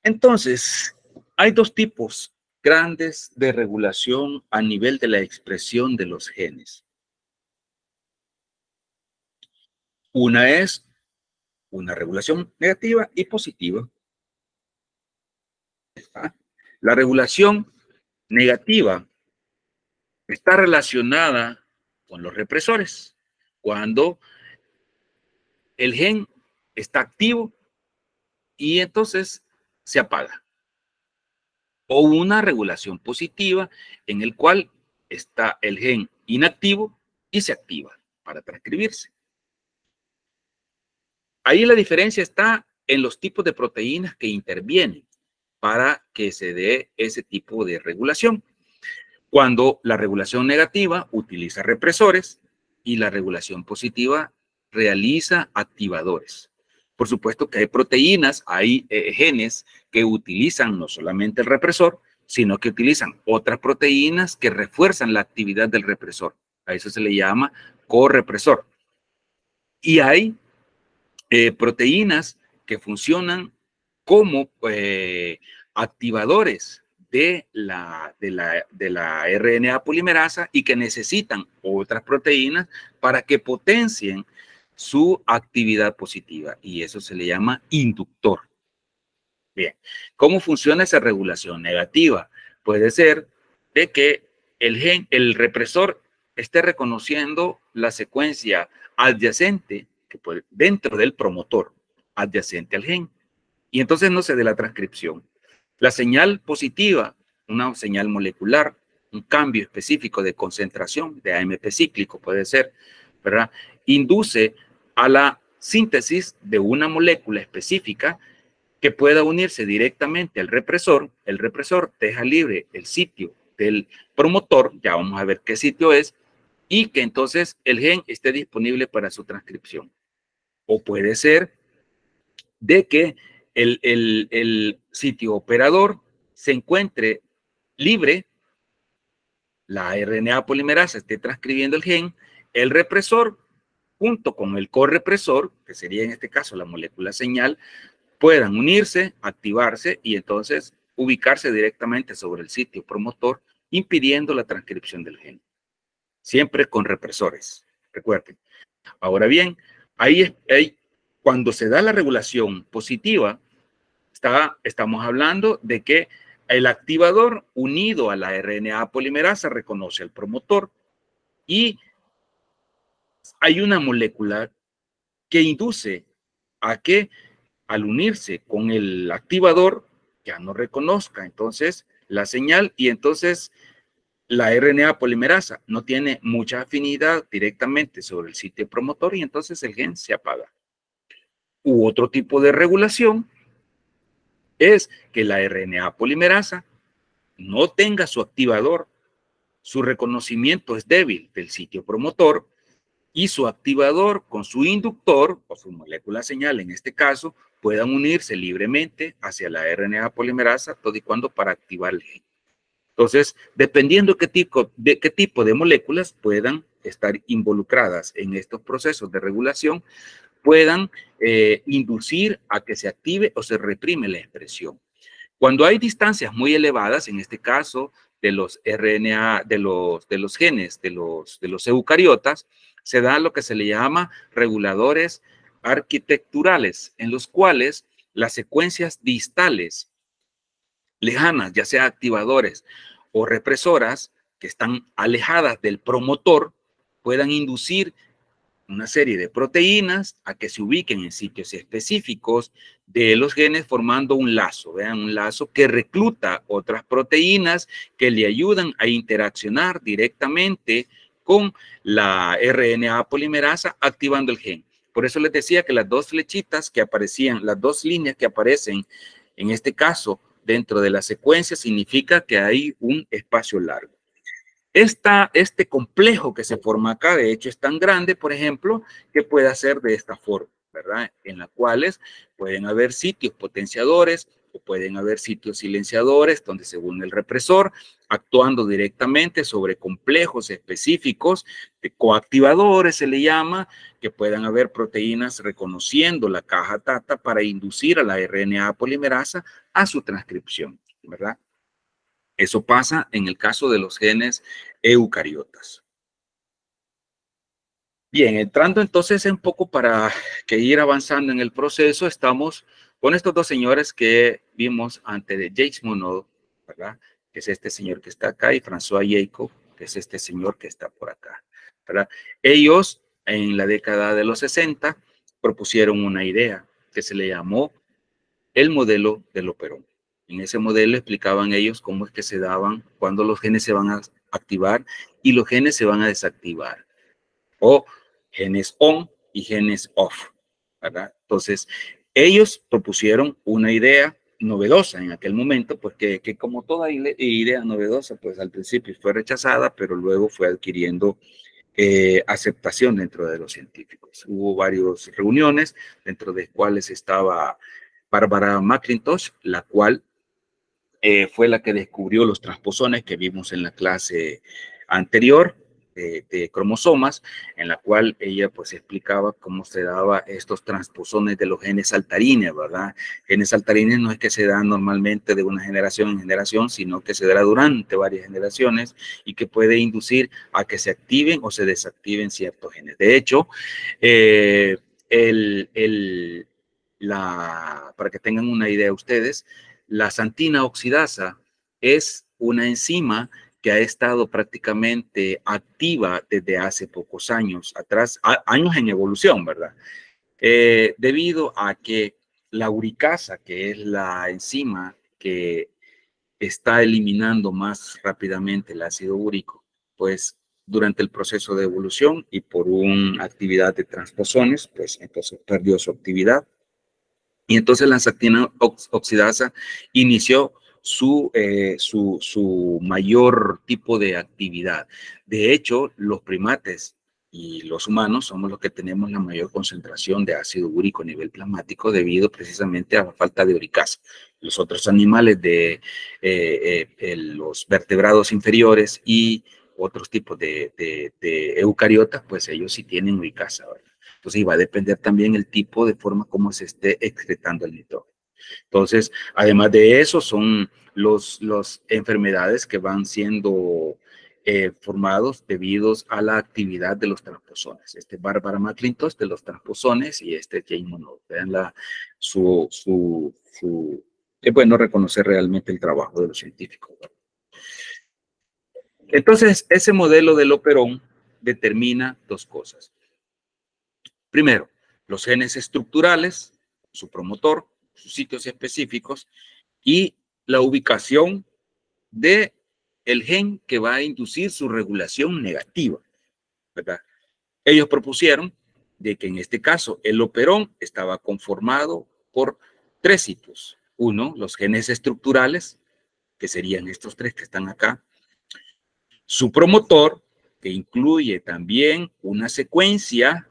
Entonces, hay dos tipos grandes de regulación a nivel de la expresión de los genes. Una es una regulación negativa y positiva. La regulación negativa está relacionada con los represores. Cuando el gen está activo y entonces se apaga. O una regulación positiva en el cual está el gen inactivo y se activa para transcribirse. Ahí la diferencia está en los tipos de proteínas que intervienen para que se dé ese tipo de regulación. Cuando la regulación negativa utiliza represores y la regulación positiva realiza activadores. Por supuesto que hay proteínas, hay genes que utilizan no solamente el represor, sino que utilizan otras proteínas que refuerzan la actividad del represor. A eso se le llama correpresor. Y hay proteínas que funcionan como activadores de la RNA polimerasa y que necesitan otras proteínas para que potencien su actividad positiva, y eso se le llama inductor. Bien, ¿cómo funciona esa regulación negativa? Puede ser de que el represor esté reconociendo la secuencia adyacente que puede, dentro del promotor, adyacente al gen, y entonces no se dé la transcripción. La señal positiva, una señal molecular, un cambio específico de concentración de AMP cíclico, puede ser, ¿verdad? Induce a la síntesis de una molécula específica que pueda unirse directamente al represor. El represor deja libre el sitio del promotor, ya vamos a ver qué sitio es, y que entonces el gen esté disponible para su transcripción. O puede ser de que el sitio operador se encuentre libre, la RNA polimerasa esté transcribiendo el gen, el represor junto con el correpresor, que sería en este caso la molécula señal, puedan unirse, activarse y entonces ubicarse directamente sobre el sitio promotor, impidiendo la transcripción del gen. Siempre con represores, recuerden. Ahora bien, cuando se da la regulación positiva, estamos hablando de que el activador unido a la RNA polimerasa reconoce al promotor y hay una molécula que induce a que al unirse con el activador ya no reconozca entonces la señal y entonces la RNA polimerasa no tiene mucha afinidad directamente sobre el sitio promotor y entonces el gen se apaga. U otro tipo de regulación es que la RNA polimerasa no tenga su activador, su reconocimiento es débil del sitio promotor y su activador con su inductor o su molécula señal en este caso puedan unirse libremente hacia la RNA polimerasa todo y cuando para activar el gen. Entonces, dependiendo de qué tipo de moléculas puedan estar involucradas en estos procesos de regulación, puedan inducir a que se active o se reprime la expresión. Cuando hay distancias muy elevadas, en este caso de los RNA, de los genes de los eucariotas, se da lo que se le llama reguladores arquitecturales, en los cuales las secuencias distales lejanas, ya sea activadores o represoras, que están alejadas del promotor, puedan inducir una serie de proteínas a que se ubiquen en sitios específicos de los genes formando un lazo, vean, un lazo que recluta otras proteínas que le ayudan a interaccionar directamente con la RNA polimerasa activando el gen. Por eso les decía que las dos flechitas que aparecían, las dos líneas que aparecen en este caso dentro de la secuencia significa que hay un espacio largo. Este complejo que se forma acá, de hecho, es tan grande, por ejemplo, que puede ser de esta forma, ¿verdad? En las cuales pueden haber sitios potenciadores o pueden haber sitios silenciadores donde según el represor, actuando directamente sobre complejos específicos de coactivadores, se le llama, que puedan haber proteínas reconociendo la caja TATA para inducir a la RNA polimerasa a su transcripción, ¿verdad? Eso pasa en el caso de los genes eucariotas. Bien, entrando entonces un poco para que ir avanzando en el proceso, estamos con estos dos señores que vimos antes de Jacques Monod, ¿verdad? Que es este señor que está acá, y François Jacob, que es este señor que está por acá, ¿verdad? Ellos, en la década de los 60, propusieron una idea que se le llamó el modelo del operón. En ese modelo explicaban ellos cómo es que se daban, cuando los genes se van a activar y los genes se van a desactivar. O genes on y genes off, ¿verdad? Entonces, ellos propusieron una idea novedosa en aquel momento, pues que como toda idea novedosa, pues al principio fue rechazada, pero luego fue adquiriendo aceptación dentro de los científicos. Hubo varias reuniones, dentro de las cuales estaba Barbara McIntosh, la cual fue la que descubrió los transposones que vimos en la clase anterior de cromosomas, en la cual ella pues explicaba cómo se daba estos transposones de los genes saltarines, ¿verdad? Genes saltarines no es que se dan normalmente de una generación en generación, sino que se da durante varias generaciones y que puede inducir a que se activen o se desactiven ciertos genes. De hecho, para que tengan una idea ustedes, la xantina oxidasa es una enzima que ha estado prácticamente activa desde hace pocos años atrás, años en evolución, ¿verdad? Debido a que la uricasa, que es la enzima que está eliminando más rápidamente el ácido úrico, pues durante el proceso de evolución y por una actividad de transposones, pues entonces perdió su actividad. Y entonces la lactina oxidasa inició su mayor tipo de actividad. De hecho, los primates y los humanos somos los que tenemos la mayor concentración de ácido úrico a nivel plasmático debido precisamente a la falta de uricasa. Los otros animales de los vertebrados inferiores y otros tipos de eucariotas, pues ellos sí tienen uricasa, ¿verdad? Entonces, va a depender también el tipo de forma como se esté excretando el nitrógeno. Entonces, además de eso, son las enfermedades que van siendo formados debido a la actividad de los transposones. Este Barbara McClintock de los transposones y este Jane Monod. Vean es bueno reconocer realmente el trabajo de los científicos, ¿verdad? Entonces, ese modelo del operón determina dos cosas. Primero, los genes estructurales, su promotor, sus sitios específicos y la ubicación del gen que va a inducir su regulación negativa, ¿verdad? Ellos propusieron de que en este caso el operón estaba conformado por tres sitios. Uno, los genes estructurales, que serían estos tres que están acá. Su promotor, que incluye también una secuencia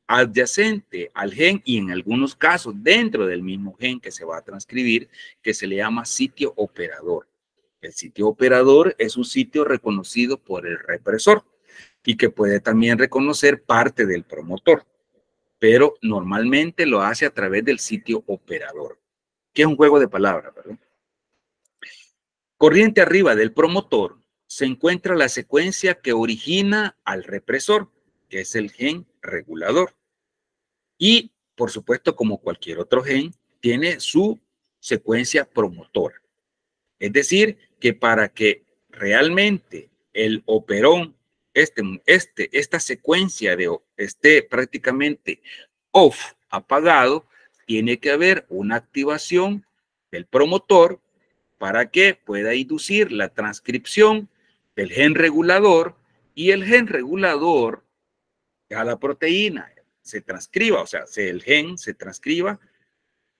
adyacente al gen y en algunos casos dentro del mismo gen que se va a transcribir, que se le llama sitio operador. El sitio operador es un sitio reconocido por el represor y que puede también reconocer parte del promotor, pero normalmente lo hace a través del sitio operador, que es un juego de palabras, ¿verdad? Corriente arriba del promotor se encuentra la secuencia que origina al represor, que es el gen regulador. Y, por supuesto, como cualquier otro gen, tiene su secuencia promotora. Es decir, que para que realmente el operón, esta secuencia esté prácticamente off, apagado, tiene que haber una activación del promotor para que pueda inducir la transcripción del gen regulador y el gen regulador a la proteína se transcriba, o sea, el gen se transcriba,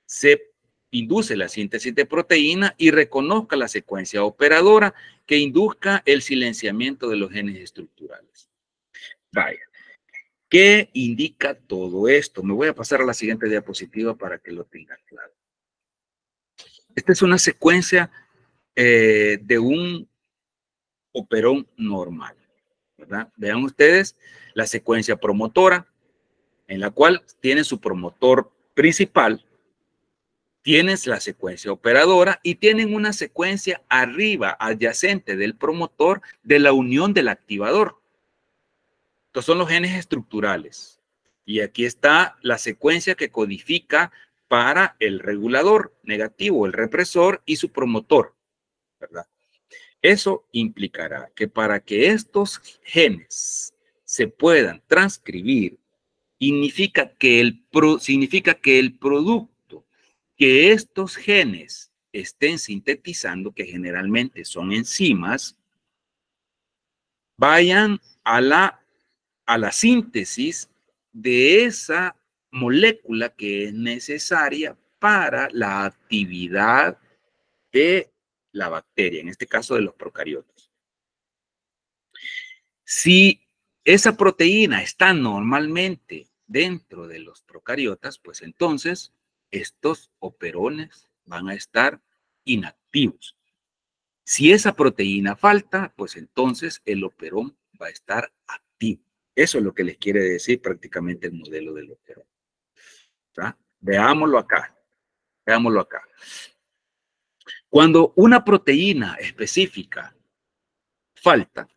se induce la síntesis de proteína y reconozca la secuencia operadora que induzca el silenciamiento de los genes estructurales. Vaya, ¿qué indica todo esto? Me voy a pasar a la siguiente diapositiva para que lo tengan claro. Esta es una secuencia de un operón normal, ¿verdad? Vean ustedes la secuencia promotora, en la cual tiene su promotor principal, tienes la secuencia operadora y tienen una secuencia arriba, adyacente del promotor, de la unión del activador. Estos son los genes estructurales. Y aquí está la secuencia que codifica para el regulador negativo, el represor y su promotor, ¿verdad? Eso implicará que para que estos genes se puedan transcribir, significa que el producto que estos genes estén sintetizando, que generalmente son enzimas, vayan a la síntesis de esa molécula que es necesaria para la actividad de la bacteria, en este caso de los procariotas. Si esa proteína está normalmente dentro de los procariotas, pues entonces estos operones van a estar inactivos. Si esa proteína falta, pues entonces el operón va a estar activo. Eso es lo que les quiere decir prácticamente el modelo del operón. ¿Verdad? Veámoslo acá. Veámoslo acá. Cuando una proteína específica falta,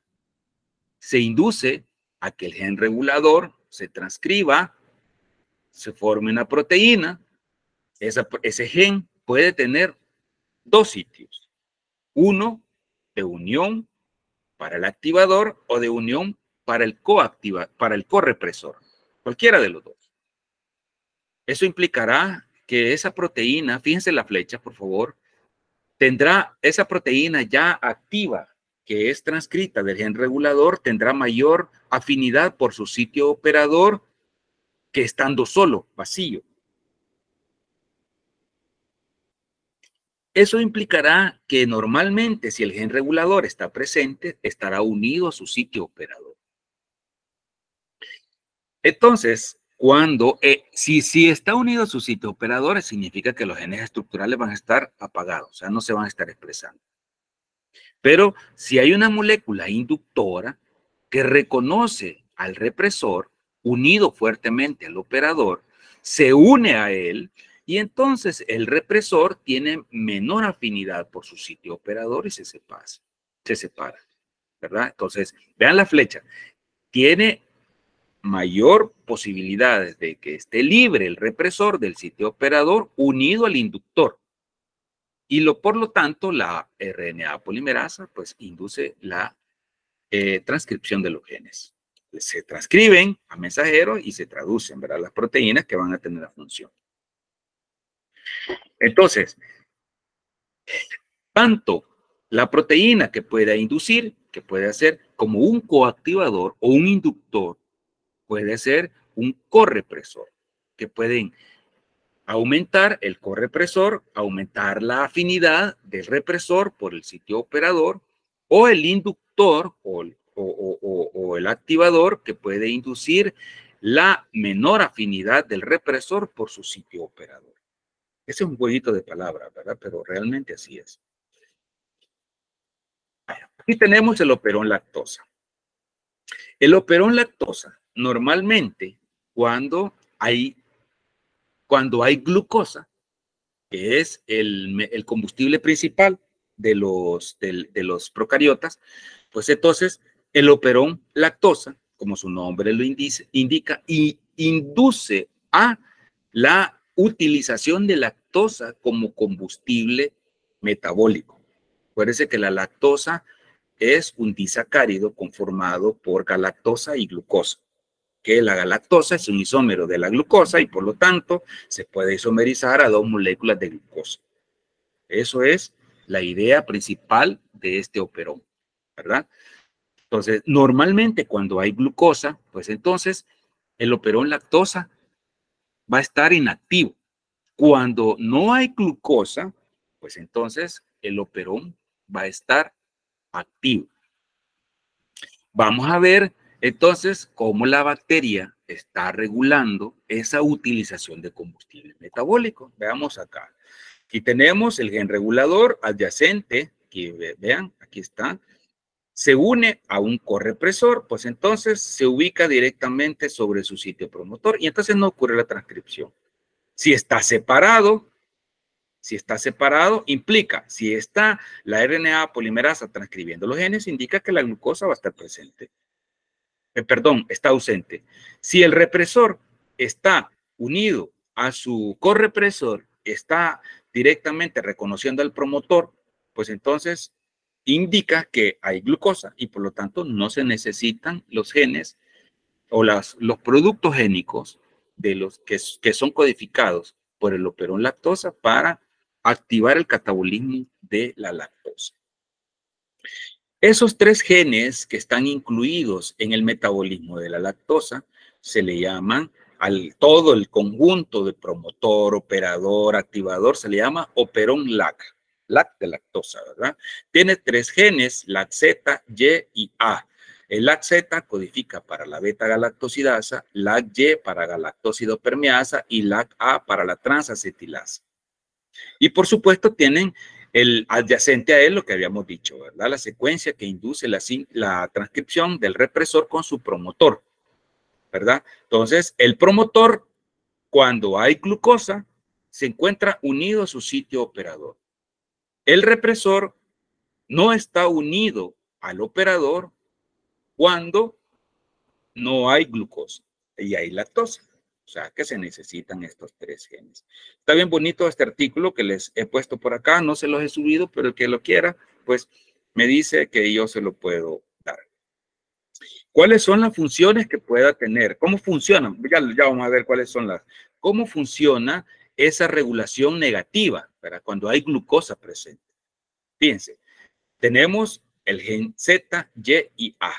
se induce a que el gen regulador se transcriba, se forme una proteína. Ese gen puede tener dos sitios. Uno de unión para el activador o de unión para el correpresor. Cualquiera de los dos. Eso implicará que esa proteína, fíjense la flecha, por favor, tendrá esa proteína ya activa, que es transcrita del gen regulador, tendrá mayor afinidad por su sitio operador que estando solo, vacío. Eso implicará que normalmente si el gen regulador está presente, estará unido a su sitio operador. Entonces, si está unido a su sitio operador, significa que los genes estructurales van a estar apagados, o sea, no se van a estar expresando. Pero si hay una molécula inductora que reconoce al represor, unido fuertemente al operador, se une a él, y entonces el represor tiene menor afinidad por su sitio operador y se separa, ¿verdad? Entonces, vean la flecha. Tiene mayor posibilidades de que esté libre el represor del sitio operador unido al inductor. Y por lo tanto, la RNA polimerasa pues induce la transcripción de los genes. Se transcriben a mensajeros y se traducen, ¿verdad? Las proteínas que van a tener la función. Entonces, tanto la proteína que pueda inducir, que puede hacer como un coactivador o un inductor, puede ser un correpresor, que pueden aumentar el correpresor, aumentar la afinidad del represor por el sitio operador, o el inductor o el activador, que puede inducir la menor afinidad del represor por su sitio operador. Ese es un jueguito de palabras, ¿verdad? Pero realmente así es. Aquí tenemos el operón lactosa. El operón lactosa, normalmente, cuando hay glucosa, que es el combustible principal de los procariotas, pues entonces el operón lactosa, como su nombre lo indica, y induce a la utilización de lactosa como combustible metabólico. Acuérdense que la lactosa es un disacárido conformado por galactosa y glucosa, que la galactosa es un isómero de la glucosa y por lo tanto se puede isomerizar a 2 moléculas de glucosa. Eso es la idea principal de este operón, ¿verdad? Entonces, normalmente cuando hay glucosa, pues entonces el operón lactosa va a estar inactivo. Cuando no hay glucosa, pues entonces el operón va a estar activo. Vamos a ver entonces cómo la bacteria está regulando esa utilización de combustible metabólico. Veamos acá. Aquí tenemos el gen regulador adyacente, que vean, aquí está. Se une a un correpresor, pues entonces se ubica directamente sobre su sitio promotor y entonces no ocurre la transcripción. Si está separado, implica, si está la RNA polimerasa transcribiendo los genes, indica que la glucosa va a estar presente. Está ausente. Si el represor está unido a su correpresor, está directamente reconociendo al promotor, pues entonces indica que hay glucosa y por lo tanto no se necesitan los genes o los productos génicos de los que son codificados por el operón lactosa para activar el catabolismo de la lactosa. Esos 3 genes que están incluidos en el metabolismo de la lactosa se le llaman, todo el conjunto de promotor, operador, activador, se le llama operón LAC de lactosa, ¿verdad? Tiene 3 genes, LAC-Z, Y y A. El LAC-Z codifica para la beta-galactosidasa, LAC-Y para galactosidopermeasa y LAC-A para la transacetilasa. Y por supuesto tienen el adyacente a él lo que habíamos dicho, ¿verdad? La secuencia que induce la transcripción del represor con su promotor, ¿verdad? Entonces, el promotor, cuando hay glucosa, se encuentra unido a su sitio operador. El represor no está unido al operador cuando no hay glucosa y hay lactosa. O sea, que se necesitan estos 3 genes. Está bien bonito este artículo que les he puesto por acá. No se los he subido, pero el que lo quiera, pues me dice que yo se lo puedo dar. ¿Cuáles son las funciones que pueda tener? ¿Cómo funcionan? Ya vamos a ver cuáles son cómo funciona esa regulación negativa, ¿verdad? Cuando hay glucosa presente. Fíjense, tenemos el gen Z, Y y A,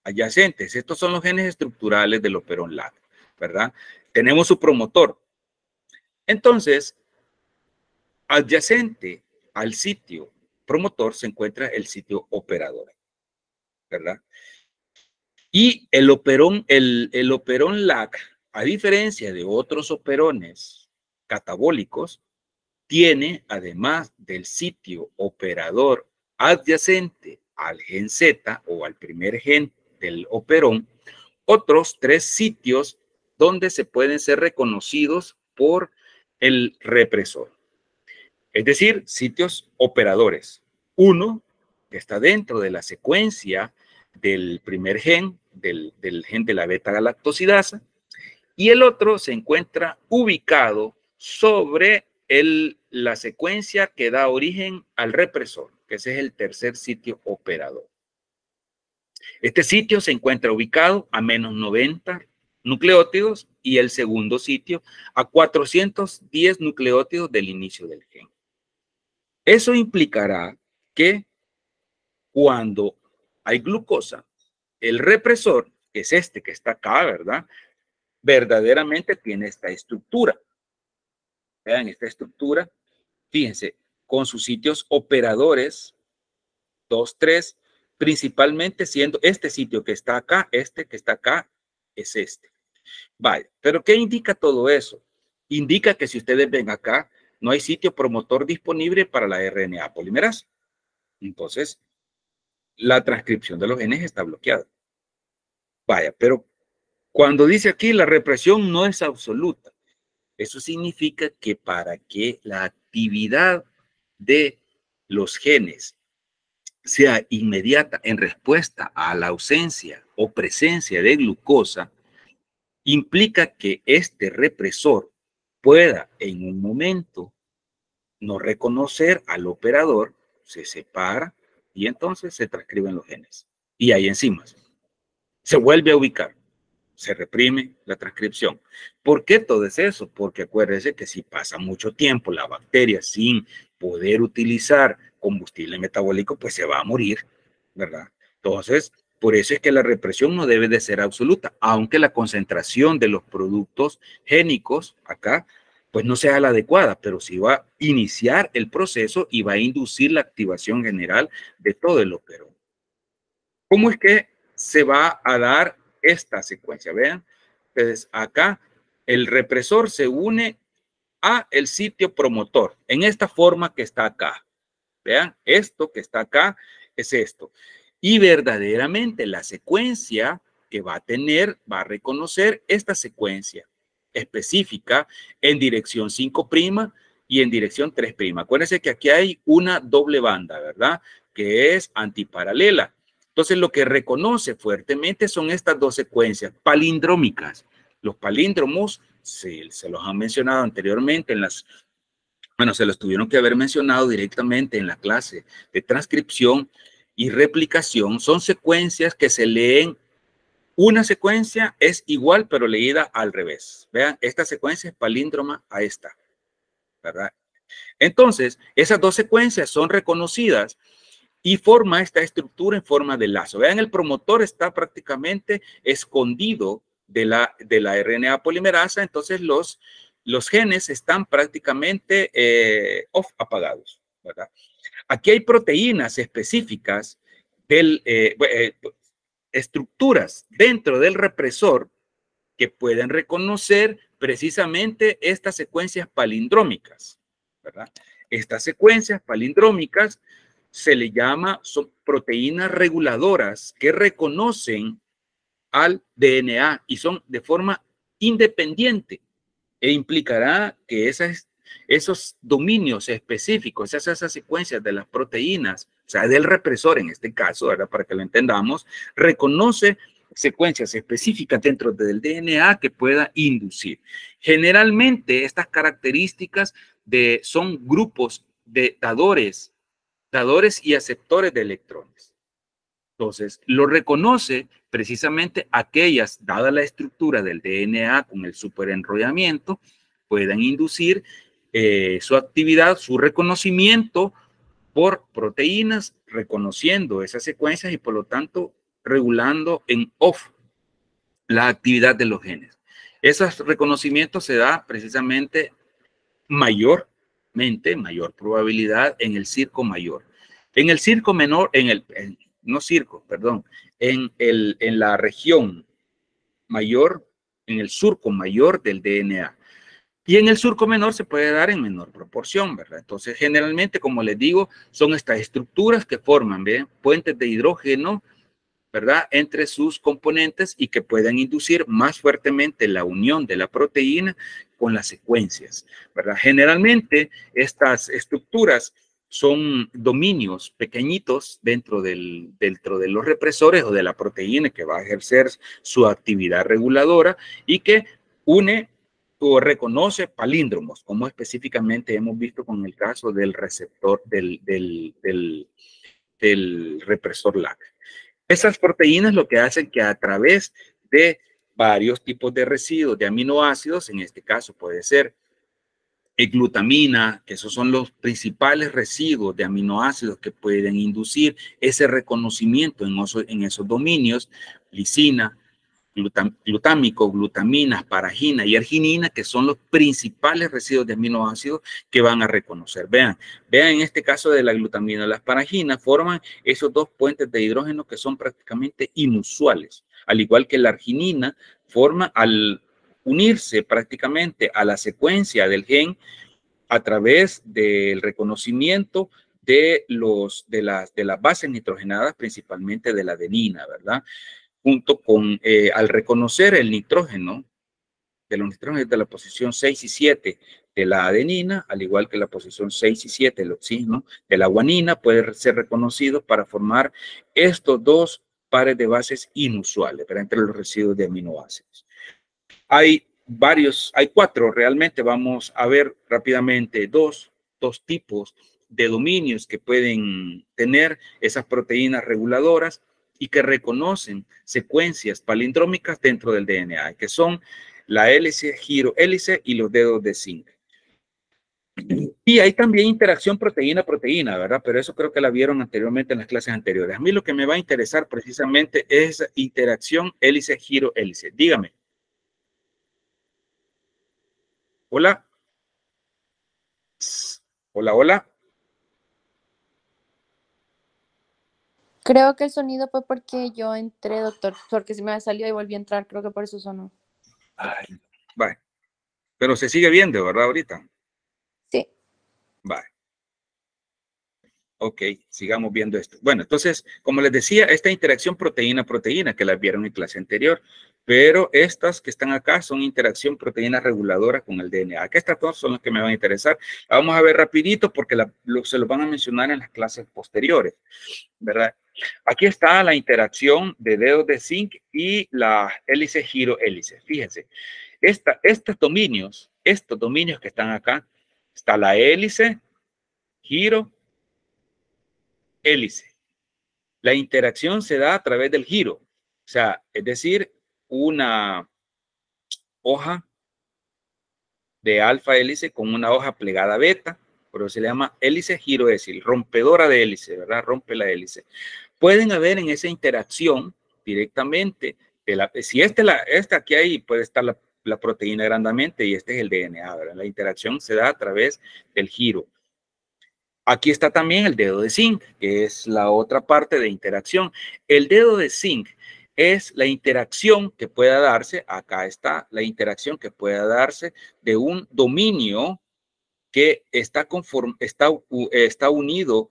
adyacentes. Estos son los genes estructurales del operón LAC, ¿verdad? Tenemos su promotor. Entonces, adyacente al sitio promotor se encuentra el sitio operador, ¿verdad? Y el operón LAC, a diferencia de otros operones catabólicos, tiene, además del sitio operador adyacente al gen Z o al primer gen del operón, otros 3 sitios donde se pueden ser reconocidos por el represor. Es decir, sitios operadores. Uno que está dentro de la secuencia del primer gen, del gen de la beta-galactosidasa, y el otro se encuentra ubicado sobre la secuencia que da origen al represor, que ese es el tercer sitio operador. Este sitio se encuentra ubicado a menos 90 nucleótidos y el segundo sitio a 410 nucleótidos del inicio del gen. Eso implicará que cuando hay glucosa, el represor, que es este que está acá, ¿verdad? Verdaderamente tiene esta estructura. Vean esta estructura, fíjense, con sus sitios operadores, 2, 3, principalmente siendo este sitio que está acá, este que está acá, es este. Vale, pero ¿qué indica todo eso? Indica que si ustedes ven acá, no hay sitio promotor disponible para la RNA polimerasa. Entonces, la transcripción de los genes está bloqueada. Vaya, pero cuando dice aquí la represión no es absoluta, eso significa que para que la actividad de los genes sea inmediata en respuesta a la ausencia o presencia de glucosa, implica que este represor pueda en un momento no reconocer al operador, se separa y entonces se transcriben los genes. Y hay enzimas. Se vuelve a ubicar. Se reprime la transcripción. ¿Por qué todo es eso? Porque acuérdense que si pasa mucho tiempo la bacteria sin poder utilizar combustible metabólico, pues se va a morir, ¿verdad? Entonces, por eso es que la represión no debe de ser absoluta, aunque la concentración de los productos génicos acá, pues no sea la adecuada, pero sí va a iniciar el proceso y va a inducir la activación general de todo el operón. ¿Cómo es que se va a dar esta secuencia? Vean, entonces acá el represor se une a el sitio promotor en esta forma que está acá. Vean, esto que está acá es esto. Y verdaderamente la secuencia que va a tener, va a reconocer esta secuencia específica en dirección 5' y en dirección 3'. Acuérdense que aquí hay una doble banda, ¿verdad? Que es antiparalela. Entonces, lo que reconoce fuertemente son estas dos secuencias palindrómicas. Los palíndromos, se los han mencionado anteriormente en las, bueno, se los tuvieron que haber mencionado directamente en la clase de transcripción y replicación. Son secuencias que se leen. Una secuencia es igual, pero leída al revés. Vean, esta secuencia es palíndroma a esta, ¿verdad? Entonces, esas dos secuencias son reconocidas y forma esta estructura en forma de lazo. Vean, el promotor está prácticamente escondido de la RNA polimerasa, entonces los genes están prácticamente apagados, ¿verdad? Aquí hay proteínas específicas estructuras dentro del represor que pueden reconocer precisamente estas secuencias palindrómicas, ¿verdad? Estas secuencias palindrómicas se le llama, son proteínas reguladoras que reconocen al DNA y son de forma independiente e implicará que esos dominios específicos, esas secuencias de las proteínas, o sea, del represor en este caso, ¿verdad? Para que lo entendamos, reconoce secuencias específicas dentro del DNA que pueda inducir. Generalmente estas características son grupos de dadores y aceptores de electrones. Entonces, lo reconoce precisamente aquellas, dada la estructura del DNA con el superenrollamiento, puedan inducir su actividad, su reconocimiento por proteínas, reconociendo esas secuencias y por lo tanto regulando en off la actividad de los genes. Esos reconocimientos se da precisamente mayor probabilidad en el circo mayor. En el circo menor, en la región mayor, en el surco mayor del DNA. Y en el surco menor se puede dar en menor proporción, ¿verdad? Entonces, generalmente, como les digo, son estas estructuras que forman, ¿ven? Puentes de hidrógeno, ¿verdad? Entre sus componentes y que puedan inducir más fuertemente la unión de la proteína con las secuencias, ¿verdad? Generalmente, estas estructuras son dominios pequeñitos dentro de los represores o de la proteína que va a ejercer su actividad reguladora y que une o reconoce palíndromos, como específicamente hemos visto con el caso del receptor del represor LAC. Esas proteínas lo que hacen que a través de varios tipos de residuos de aminoácidos, en este caso puede ser glutamina, que esos son los principales residuos de aminoácidos que pueden inducir ese reconocimiento en esos dominios, lisina, glutámico, glutaminas, paragina y arginina, que son los principales residuos de aminoácidos que van a reconocer. Vean en este caso de la glutamina y las paraginas forman esos dos puentes de hidrógeno que son prácticamente inusuales, al igual que la arginina forma al unirse prácticamente a la secuencia del gen a través del reconocimiento de las bases nitrogenadas, principalmente de la adenina, ¿verdad? Junto con, al reconocer el nitrógeno, de los nitrógenos de la posición 6 y 7 de la adenina, al igual que la posición 6 y 7 del oxígeno de la guanina, puede ser reconocido para formar estos dos pares de bases inusuales, ¿verdad? Entre los residuos de aminoácidos. Hay cuatro realmente, vamos a ver rápidamente dos tipos de dominios que pueden tener esas proteínas reguladoras y que reconocen secuencias palindrómicas dentro del DNA, que son la hélice, giro, hélice y los dedos de zinc. Y hay también interacción proteína-proteína, ¿verdad? Pero eso creo que la vieron anteriormente en las clases anteriores. A mí lo que me va a interesar precisamente es interacción hélice, giro, hélice. Dígame. Hola. Hola, hola. Creo que el sonido fue porque yo entré, doctor, porque se me había salido y volví a entrar, creo que por eso sonó. Ay, vale. Pero se sigue viendo, ¿verdad? Ahorita. Sí. Vale. Ok, sigamos viendo esto. Bueno, entonces, como les decía, esta interacción proteína-proteína que la vieron en clase anterior, pero estas que están acá son interacción proteína reguladora con el DNA. Que estas dos son las que me van a interesar. La vamos a ver rapidito porque se los van a mencionar en las clases posteriores, ¿verdad? Aquí está la interacción de dedos de zinc y la hélice giro hélice. Fíjense, estos dominios que están acá, está la hélice, giro, hélice. La interacción se da a través del giro, o sea, es decir, una hoja de alfa hélice con una hoja plegada beta, por eso se le llama hélice giro hélice, rompedora de hélice, ¿verdad? Rompe la hélice. Pueden haber en esa interacción directamente, si esta aquí hay, puede estar la proteína grandamente y este es el DNA, ¿verdad? La interacción se da a través del giro. Aquí está también el dedo de zinc, que es la otra parte de interacción. El dedo de zinc es la interacción que pueda darse, acá está la interacción que pueda darse de un dominio que está unido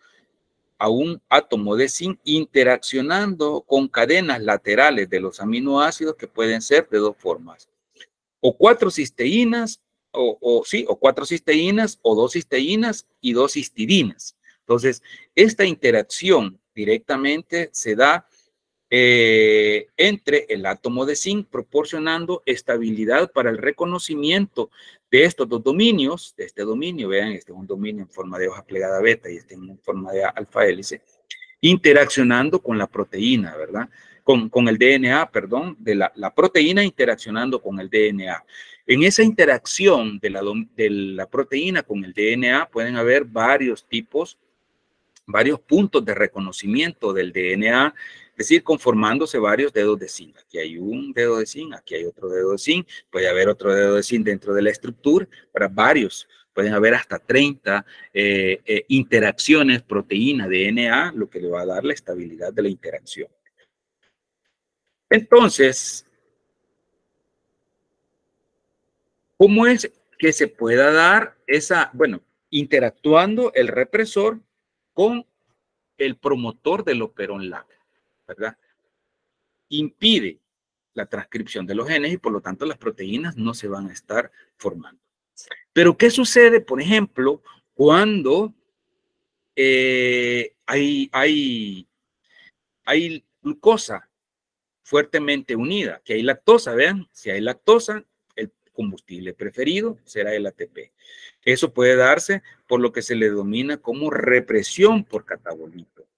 a un átomo de zinc interaccionando con cadenas laterales de los aminoácidos que pueden ser de dos formas. O cuatro cisteínas, o cuatro cisteínas, o dos cisteínas y dos histidinas. Entonces, esta interacción directamente se da entre el átomo de zinc, proporcionando estabilidad para el reconocimiento de estos dos dominios, de este dominio, vean, este es un dominio en forma de hoja plegada beta y este en forma de alfa hélice, interaccionando con la proteína, ¿verdad? Con el DNA, perdón, de la proteína interaccionando con el DNA. En esa interacción de la proteína con el DNA pueden haber varios tipos varios puntos de reconocimiento del DNA, es decir, conformándose varios dedos de zinc. Aquí hay un dedo de zinc, aquí hay otro dedo de zinc, puede haber otro dedo de zinc dentro de la estructura, para varios, pueden haber hasta 30 interacciones proteína-DNA, lo que le va a dar la estabilidad de la interacción. Entonces, ¿cómo es que se pueda dar esa, bueno, interactuando el represor con el promotor del operón LAC, ¿verdad? Impide la transcripción de los genes y por lo tanto las proteínas no se van a estar formando. Pero ¿qué sucede, por ejemplo, cuando hay glucosa fuertemente unida, que hay lactosa? Vean, si hay lactosa, el combustible preferido será el ATP. Eso puede darse por lo que se le denomina como represión por catabolito.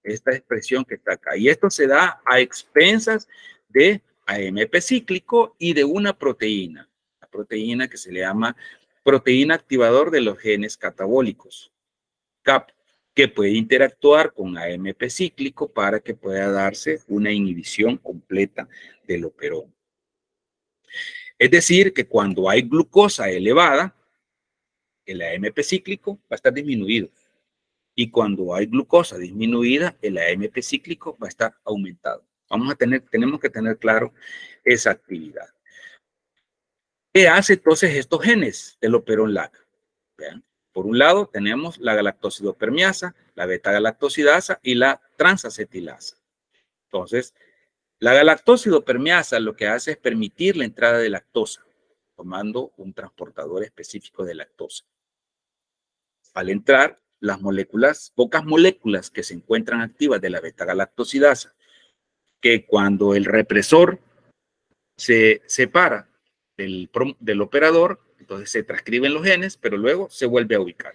Esta expresión que está acá. Y esto se da a expensas de AMP cíclico y de una proteína. La proteína que se le llama proteína activador de los genes catabólicos, CAP, que puede interactuar con AMP cíclico para que pueda darse una inhibición completa del operón. Es decir, que cuando hay glucosa elevada, el AMP cíclico va a estar disminuido. Y cuando hay glucosa disminuida, el AMP cíclico va a estar aumentado. Tenemos que tener claro esa actividad. ¿Qué hace entonces estos genes del operón LAC? Vean, por un lado tenemos la galactosidoperiasa, la beta-galactosidasa y la transacetilasa. Entonces, la galactosidoperiasa lo que hace es permitir la entrada de lactosa, tomando un transportador específico de lactosa. Al entrar, las moléculas, pocas moléculas que se encuentran activas de la beta-galactosidasa, que cuando el represor se separa del operador, entonces se transcriben los genes, pero luego se vuelve a ubicar.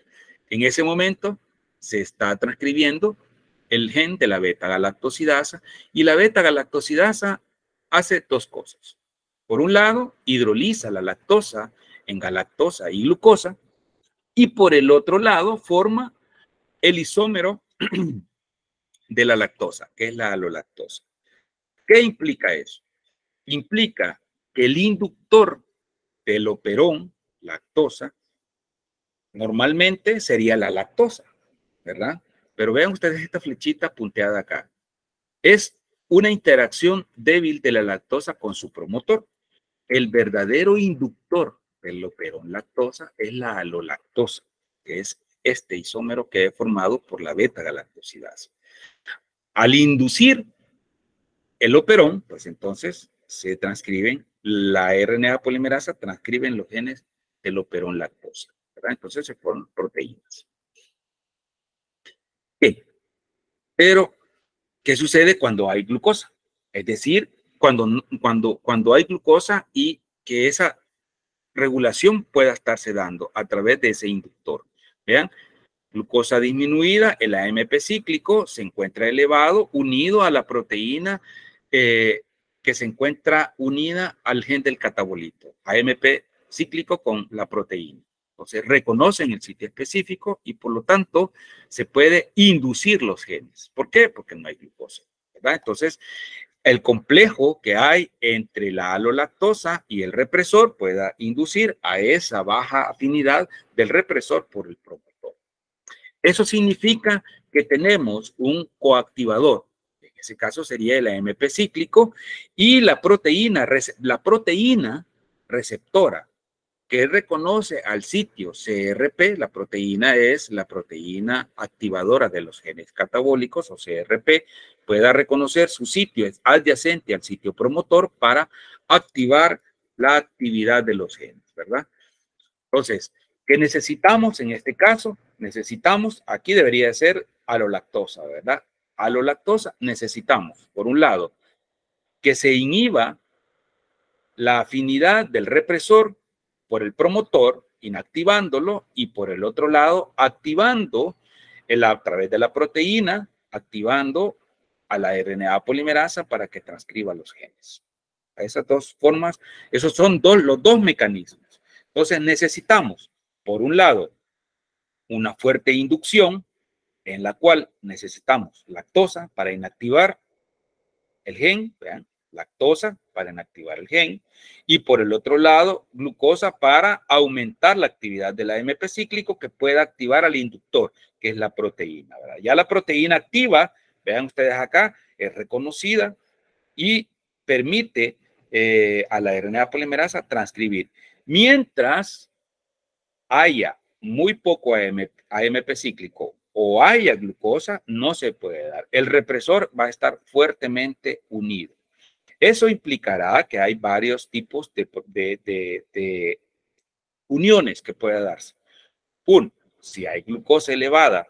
En ese momento se está transcribiendo el gen de la beta-galactosidasa y la beta-galactosidasa hace dos cosas. Por un lado, hidroliza la lactosa en galactosa y glucosa y por el otro lado forma el isómero de la lactosa, que es la alolactosa. ¿Qué implica eso? Implica que el inductor del operón, lactosa, normalmente sería la lactosa, ¿verdad? Pero vean ustedes esta flechita punteada acá. Es una interacción débil de la lactosa con su promotor. El verdadero inductor del operón lactosa es la alolactosa, que es este isómero que es formado por la beta-galactosidasa. Al inducir el operón, pues entonces se transcriben, la RNA polimerasa transcriben los genes del operón lactosa, ¿verdad? Entonces se forman proteínas. ¿Qué? Pero, ¿qué sucede cuando hay glucosa? Es decir, cuando hay glucosa y que esa regulación pueda estarse dando a través de ese inductor. Vean, glucosa disminuida, el AMP cíclico se encuentra elevado, unido a la proteína que se encuentra unida al gen del catabolito. AMP cíclico con la proteína. Entonces, reconocen el sitio específico y por lo tanto se puede inducir los genes. ¿Por qué? Porque no hay glucosa, ¿verdad? Entonces, el complejo que hay entre la alolactosa y el represor pueda inducir a esa baja afinidad del represor por el promotor. Eso significa que tenemos un coactivador. En ese caso sería el AMP cíclico y la proteína receptora que reconoce al sitio CRP. La proteína es la proteína activadora de los genes catabólicos o CRP, pueda reconocer su sitio es adyacente al sitio promotor para activar la actividad de los genes, ¿verdad? Entonces, ¿qué necesitamos en este caso? Necesitamos, aquí debería ser alolactosa, ¿verdad? Alolactosa necesitamos, por un lado, que se inhiba la afinidad del represor por el promotor, inactivándolo, y por el otro lado, activando a través de la proteína, activando a la RNA polimerasa para que transcriba los genes. A esas dos formas, esos son los dos mecanismos. Entonces necesitamos, por un lado, una fuerte inducción en la cual necesitamos lactosa para inactivar el gen, vean, lactosa para inactivar el gen, y por el otro lado, glucosa para aumentar la actividad del AMP cíclico que pueda activar al inductor, que es la proteína, ¿verdad? Ya la proteína activa, vean ustedes acá, es reconocida y permite a la RNA polimerasa transcribir. Mientras haya muy poco AMP cíclico o haya glucosa, no se puede dar. El represor va a estar fuertemente unido. Eso implicará que hay varios tipos de uniones que puede darse. Uno, si hay glucosa elevada,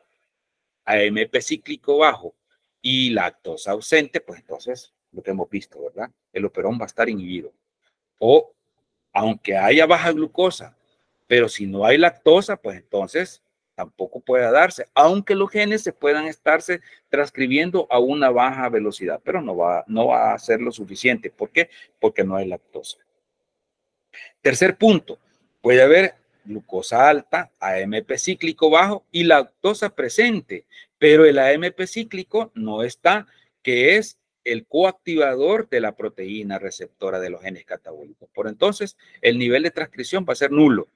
AMP cíclico bajo y lactosa ausente, pues entonces lo que hemos visto, ¿verdad? El operón va a estar inhibido. O aunque haya baja glucosa, pero si no hay lactosa, pues entonces tampoco puede darse, aunque los genes se puedan estarse transcribiendo a una baja velocidad, pero no va a ser lo suficiente. ¿Por qué? Porque no hay lactosa. Tercer punto, puede haber glucosa alta, AMP cíclico bajo y lactosa presente, pero el AMP cíclico no está, que es el coactivador de la proteína receptora de los genes catabólicos. Por entonces, el nivel de transcripción va a ser nulo.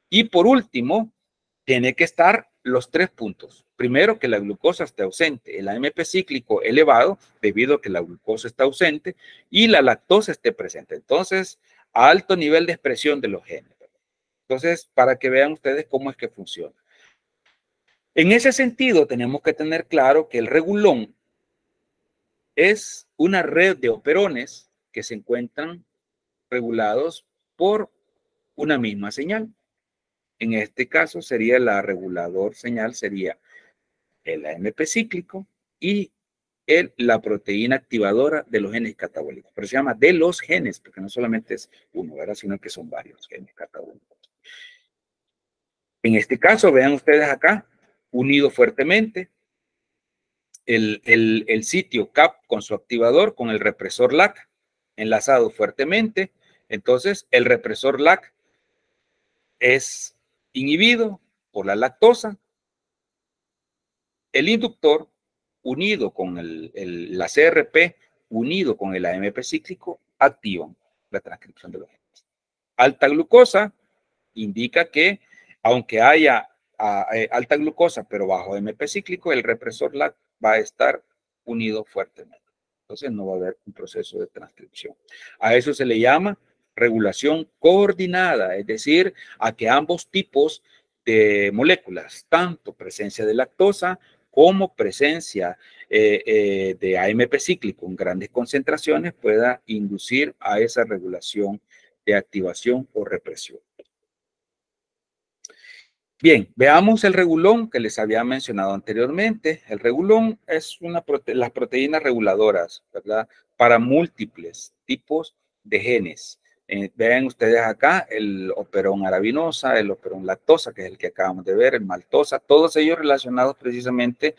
Y por último, tiene que estar los 3 puntos. Primero, que la glucosa esté ausente, el AMP cíclico elevado, debido a que la glucosa está ausente, y la lactosa esté presente. Entonces, alto nivel de expresión de los genes. Entonces, para que vean ustedes cómo es que funciona. En ese sentido, tenemos que tener claro que el regulón es una red de operones que se encuentran regulados por una misma señal. En este caso sería la regulador señal, sería el AMP cíclico y la proteína activadora de los genes catabólicos. Pero se llama de los genes, porque no solamente es uno, ¿verdad? Sino que son varios genes catabólicos. En este caso, vean ustedes acá, unido fuertemente, el sitio CAP con su activador, con el represor LAC, enlazado fuertemente. Entonces, el represor LAC es inhibido por la lactosa. El inductor, unido con la CRP, unido con el AMP cíclico, activan la transcripción de los genes. Alta glucosa indica que, aunque haya alta glucosa, pero bajo AMP cíclico, el represor LAC va a estar unido fuertemente. Entonces no va a haber un proceso de transcripción. A eso se le llama regulación coordinada, es decir, a que ambos tipos de moléculas, tanto presencia de lactosa como presencia de AMP cíclico en grandes concentraciones, pueda inducir a esa regulación de activación o represión. Bien, veamos el regulón que les había mencionado anteriormente. El regulón es las proteínas reguladoras, ¿verdad? Para múltiples tipos de genes. Vean ustedes acá el operón arabinosa, el operón lactosa, que es el que acabamos de ver, el maltosa, todos ellos relacionados precisamente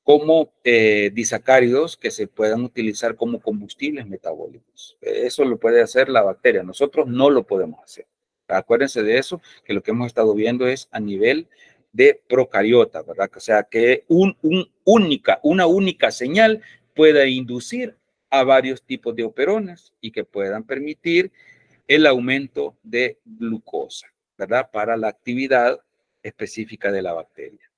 como disacáridos que se puedan utilizar como combustibles metabólicos. Eso lo puede hacer la bacteria, nosotros no lo podemos hacer. Acuérdense de eso, que lo que hemos estado viendo es a nivel de procariota, ¿verdad? O sea, que una única señal pueda inducir a varios tipos de operones y que puedan permitir el aumento de glucosa, ¿verdad? Para la actividad específica de la bacteria.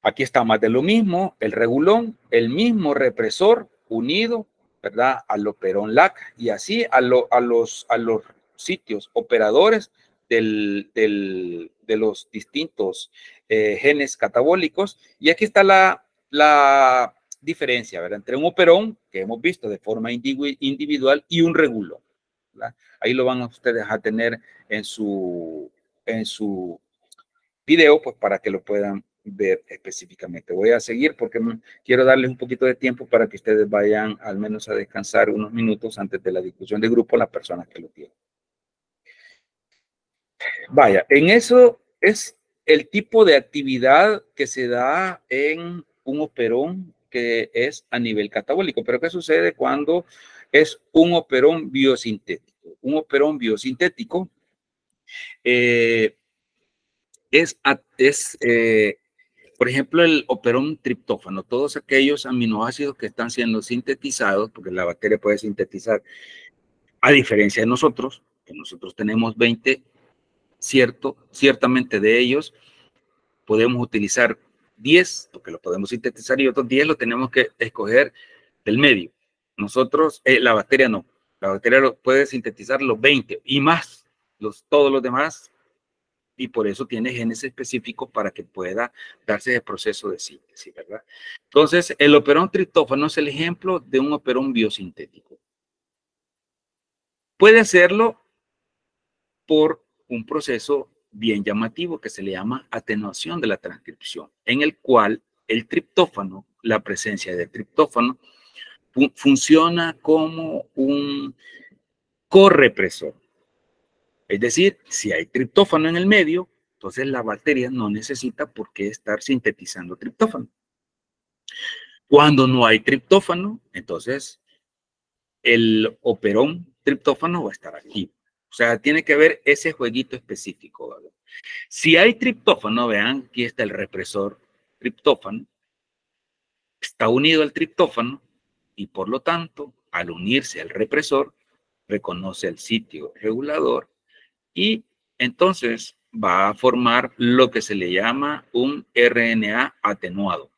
Aquí está más de lo mismo, el regulón, el mismo represor unido, ¿verdad? Al operón LAC y así a los sitios operadores de los distintos genes catabólicos. Y aquí está la diferencia, ¿verdad? Entre un operón, que hemos visto de forma individual, y un regulón, ¿verdad? Ahí lo van a ustedes a tener en su video, pues para que lo puedan ver específicamente. Voy a seguir porque quiero darles un poquito de tiempo para que ustedes vayan al menos a descansar unos minutos antes de la discusión de grupo las personas que lo tienen. Vaya, en eso es el tipo de actividad que se da en un operón que es a nivel catabólico. Pero ¿qué sucede cuando es un operón biosintético? Un operón biosintético Por ejemplo, el operón triptófano, todos aquellos aminoácidos que están siendo sintetizados, porque la bacteria puede sintetizar, a diferencia de nosotros, que nosotros tenemos 20, ciertamente de ellos podemos utilizar 10, porque lo podemos sintetizar, y otros 10 lo tenemos que escoger del medio. Nosotros, la bacteria no. La bacteria puede sintetizar los 20 y más, todos los demás, y por eso tiene genes específicos para que pueda darse el proceso de síntesis, ¿verdad? Entonces, el operón triptófano es el ejemplo de un operón biosintético. Puede hacerlo por un proceso bien llamativo que se le llama atenuación de la transcripción, en el cual el triptófano, la presencia de triptófano, funciona como un correpresor. Es decir, si hay triptófano en el medio, entonces la bacteria no necesita por qué estar sintetizando triptófano. Cuando no hay triptófano, entonces el operón triptófano va a estar aquí. O sea, tiene que haber ese jueguito específico, ¿verdad? Si hay triptófano, vean, aquí está el represor triptófano, está unido al triptófano y por lo tanto, al unirse al represor, reconoce el sitio regulador y entonces va a formar lo que se le llama un RNA atenuado.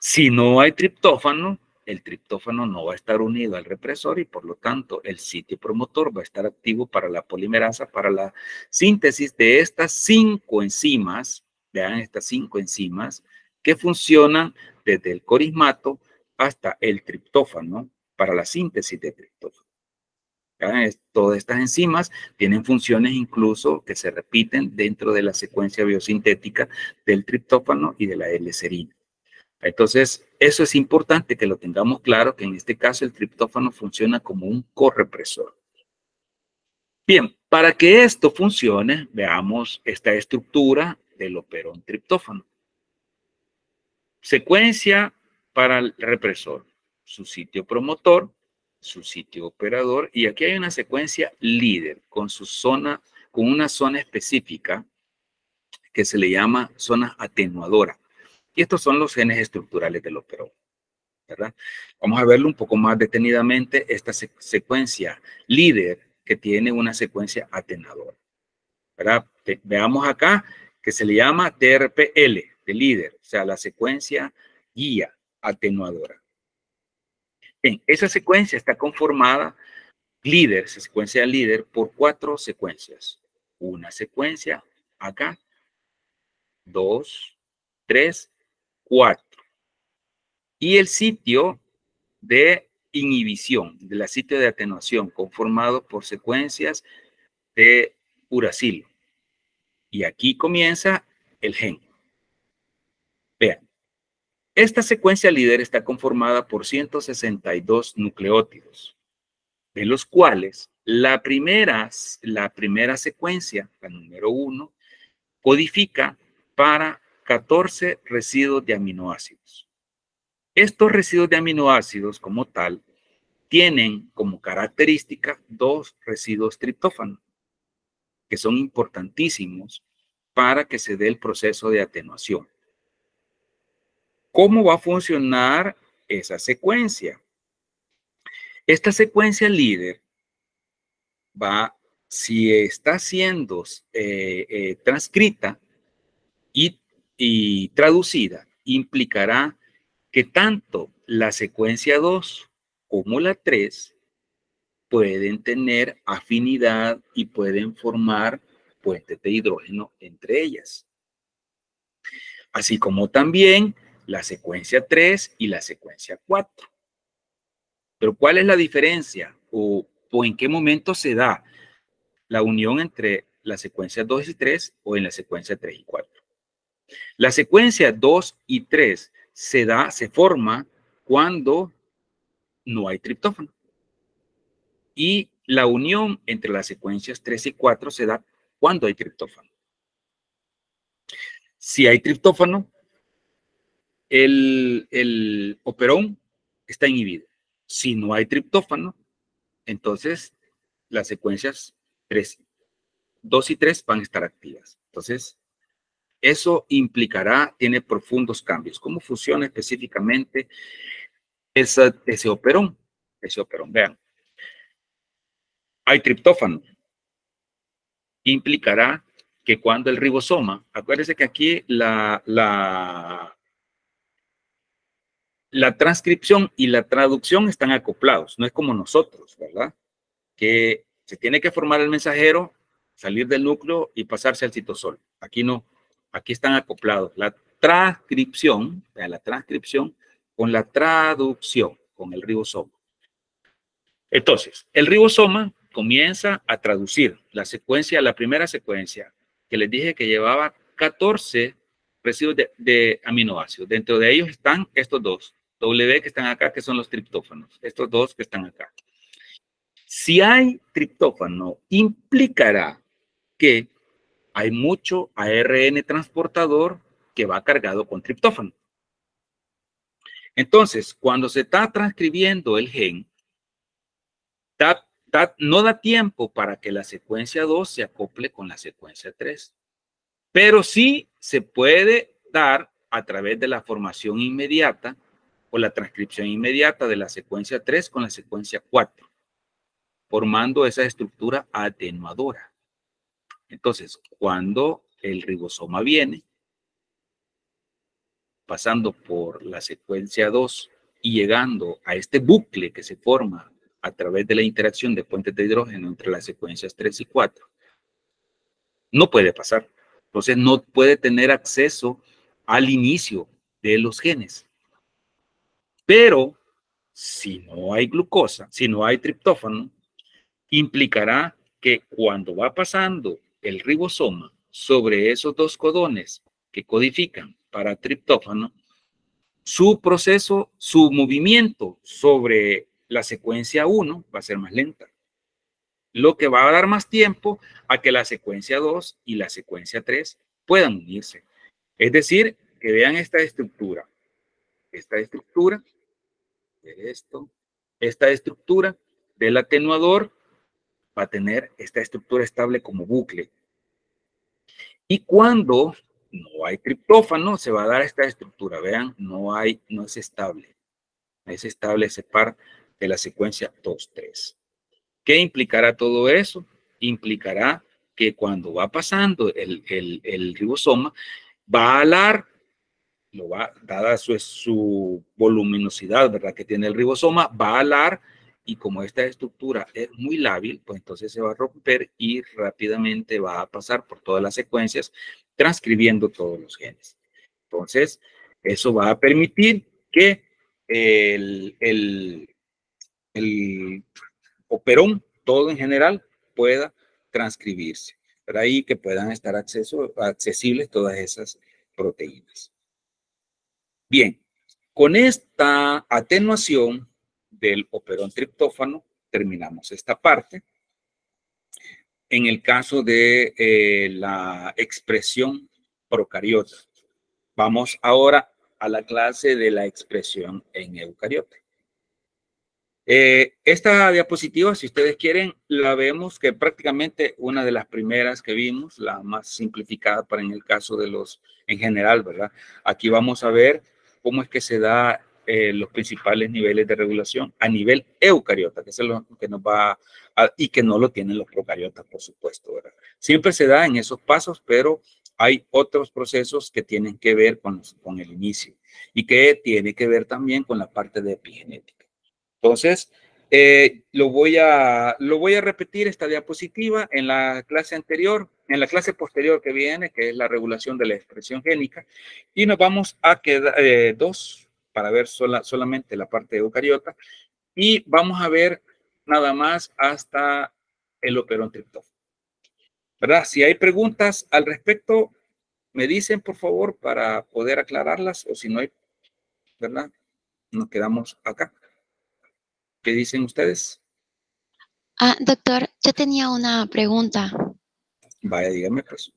Si no hay triptófano, el triptófano no va a estar unido al represor y por lo tanto el sitio promotor va a estar activo para la polimerasa, para la síntesis de estas 5 enzimas, vean estas 5 enzimas que funcionan desde el corismato hasta el triptófano para la síntesis de triptófano. Todas estas enzimas tienen funciones incluso que se repiten dentro de la secuencia biosintética del triptófano y de la L-serina. Entonces, eso es importante que lo tengamos claro, que en este caso el triptófano funciona como un correpresor. Bien, para que esto funcione, veamos esta estructura del operón triptófano. Secuencia para el represor, su sitio promotor, su sitio operador, y aquí hay una secuencia líder con su zona, con una zona específica que se le llama zona atenuadora. Y estos son los genes estructurales del operón, ¿verdad? Vamos a verlo un poco más detenidamente, esta secuencia líder que tiene una secuencia atenuadora, ¿verdad? Veamos acá que se le llama TRPL, de líder, o sea, la secuencia guía atenuadora. Bien, esa secuencia está conformada, líder, esa secuencia líder, por 4 secuencias. Una secuencia acá, 2, 3, 4. Y el sitio de inhibición, de la sitio de atenuación, conformado por secuencias de uracilo. Y aquí comienza el gen. Vean, esta secuencia líder está conformada por 162 nucleótidos, de los cuales la primera secuencia, la número 1, codifica para 14 residuos de aminoácidos. Estos residuos de aminoácidos, como tal, tienen como característica 2 residuos triptófano, que son importantísimos para que se dé el proceso de atenuación. ¿Cómo va a funcionar esa secuencia? Esta secuencia líder va, si está siendo transcrita y traducida, implicará que tanto la secuencia 2 como la 3 pueden tener afinidad y pueden formar puentes de hidrógeno entre ellas. Así como también la secuencia 3 y la secuencia 4. Pero ¿cuál es la diferencia? ¿O en qué momento se da la unión entre las secuencias 2 y 3 o en la secuencia 3 y 4? La secuencia 2 y 3 se forma cuando no hay triptófano. Y la unión entre las secuencias 3 y 4 se da cuando hay triptófano. Si hay triptófano, el operón está inhibido. Si no hay triptófano, entonces las secuencias 2 y 3 van a estar activas. Entonces, eso implicará, tiene profundos cambios. ¿Cómo funciona específicamente ese operón? Ese operón, vean. Hay triptófano. Implicará que cuando el ribosoma, acuérdense que aquí la transcripción y la traducción están acoplados, no es como nosotros, ¿verdad? Que se tiene que formar el mensajero, salir del núcleo y pasarse al citosol. Aquí no, aquí están acoplados. La transcripción con la traducción, con el ribosoma. Entonces, el ribosoma comienza a traducir la primera secuencia, que les dije que llevaba 14 residuos de aminoácidos. Dentro de ellos están estos dos, W que están acá, que son los triptófanos. Estos dos que están acá. Si hay triptófano, implicará que hay mucho ARN transportador que va cargado con triptófano. Entonces, cuando se está transcribiendo el gen, no da tiempo para que la secuencia 2 se acople con la secuencia 3. Pero sí se puede dar a través de la formación inmediata o la transcripción inmediata de la secuencia 3 con la secuencia 4, formando esa estructura atenuadora. Entonces, cuando el ribosoma viene, pasando por la secuencia 2 y llegando a este bucle que se forma a través de la interacción de puentes de hidrógeno entre las secuencias 3 y 4, no puede pasar. Entonces, no puede tener acceso al inicio de los genes. Pero, si no hay glucosa, si no hay triptófano, implicará que cuando va pasando el ribosoma sobre esos dos codones que codifican para triptófano, su proceso, su movimiento sobre la secuencia 1 va a ser más lenta, lo que va a dar más tiempo a que la secuencia 2 y la secuencia 3 puedan unirse. Es decir, que vean esta estructura del atenuador va a tener esta estructura estable como bucle. Y cuando no hay triptófano, se va a dar esta estructura. Vean, no es estable. Es estable ese par de la secuencia 2-3. ¿Qué implicará todo eso? Implicará que cuando va pasando el ribosoma, va a alar, dada su voluminosidad, ¿verdad? Que tiene el ribosoma, va a alar, y como esta estructura es muy lábil, pues entonces se va a romper y rápidamente va a pasar por todas las secuencias, transcribiendo todos los genes. Entonces, eso va a permitir que el operón, todo en general, pueda transcribirse. Para ahí que puedan estar accesibles todas esas proteínas. Bien, con esta atenuación del operón triptófano, terminamos esta parte. En el caso de la expresión procariota, vamos ahora a la clase de la expresión en eucariota. Esta diapositiva, si ustedes quieren, la vemos que prácticamente una de las primeras que vimos, la más simplificada para en el caso de en general, ¿verdad? Aquí vamos a ver cómo es que se da los principales niveles de regulación a nivel eucariota, que es lo que nos va y que no lo tienen los procariotas, por supuesto, ¿verdad? Siempre se da en esos pasos, pero hay otros procesos que tienen que ver con el inicio y que tiene que ver también con la parte de epigenética. Entonces, lo voy a repetir esta diapositiva en la clase anterior, en la clase posterior que viene, que es la regulación de la expresión génica, y nos vamos a quedar dos para ver solamente la parte de eucariota, y vamos a ver nada más hasta el operón triptófano. ¿Verdad? Si hay preguntas al respecto, me dicen, por favor, para poder aclararlas, o si no hay, ¿verdad? Nos quedamos acá. ¿Qué dicen ustedes? Doctor, yo tenía una pregunta. Vaya, dígame pues.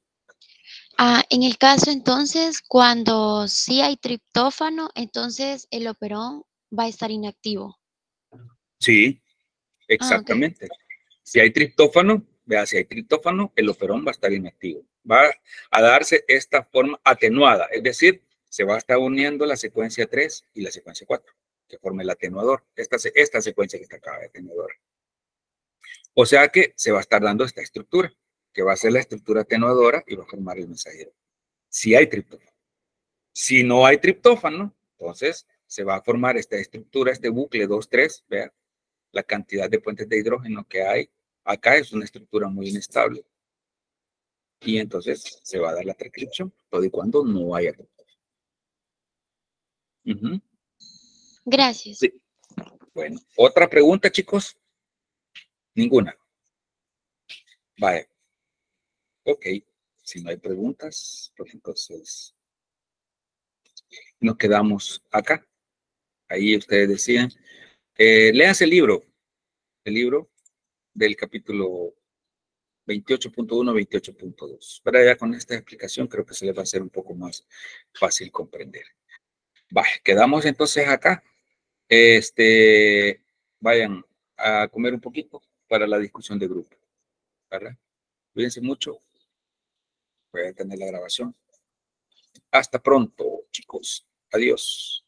En el caso entonces, cuando sí hay triptófano, entonces el operón va a estar inactivo. Sí, exactamente. Okay. Si hay triptófano, Vea, si hay triptófano, el operón va a estar inactivo. Va a darse esta forma atenuada, es decir, se va a estar uniendo la secuencia 3 y la secuencia 4, que forma el atenuador. Esta secuencia que está acá, el atenuador. O sea que se va a estar dando esta estructura, que va a ser la estructura atenuadora y va a formar el mensajero. Si hay triptófano. Si no hay triptófano, entonces se va a formar esta estructura, este bucle 2,3, vea, la cantidad de puentes de hidrógeno que hay acá es una estructura muy inestable. Y entonces se va a dar la transcripción, todo y cuando no haya triptófano. Gracias. Sí. Bueno, ¿otra pregunta, chicos? Ninguna. Vale. Ok. Si no hay preguntas, pues entonces nos quedamos acá. Ahí ustedes decían. Léanse el libro del capítulo 28.1, 28.2. Pero ya con esta explicación creo que se les va a hacer un poco más fácil comprender. Vale, quedamos entonces acá. Vayan a comer un poquito para la discusión de grupo, ¿verdad? Cuídense mucho. Voy a tener la grabación. Hasta pronto, chicos. Adiós.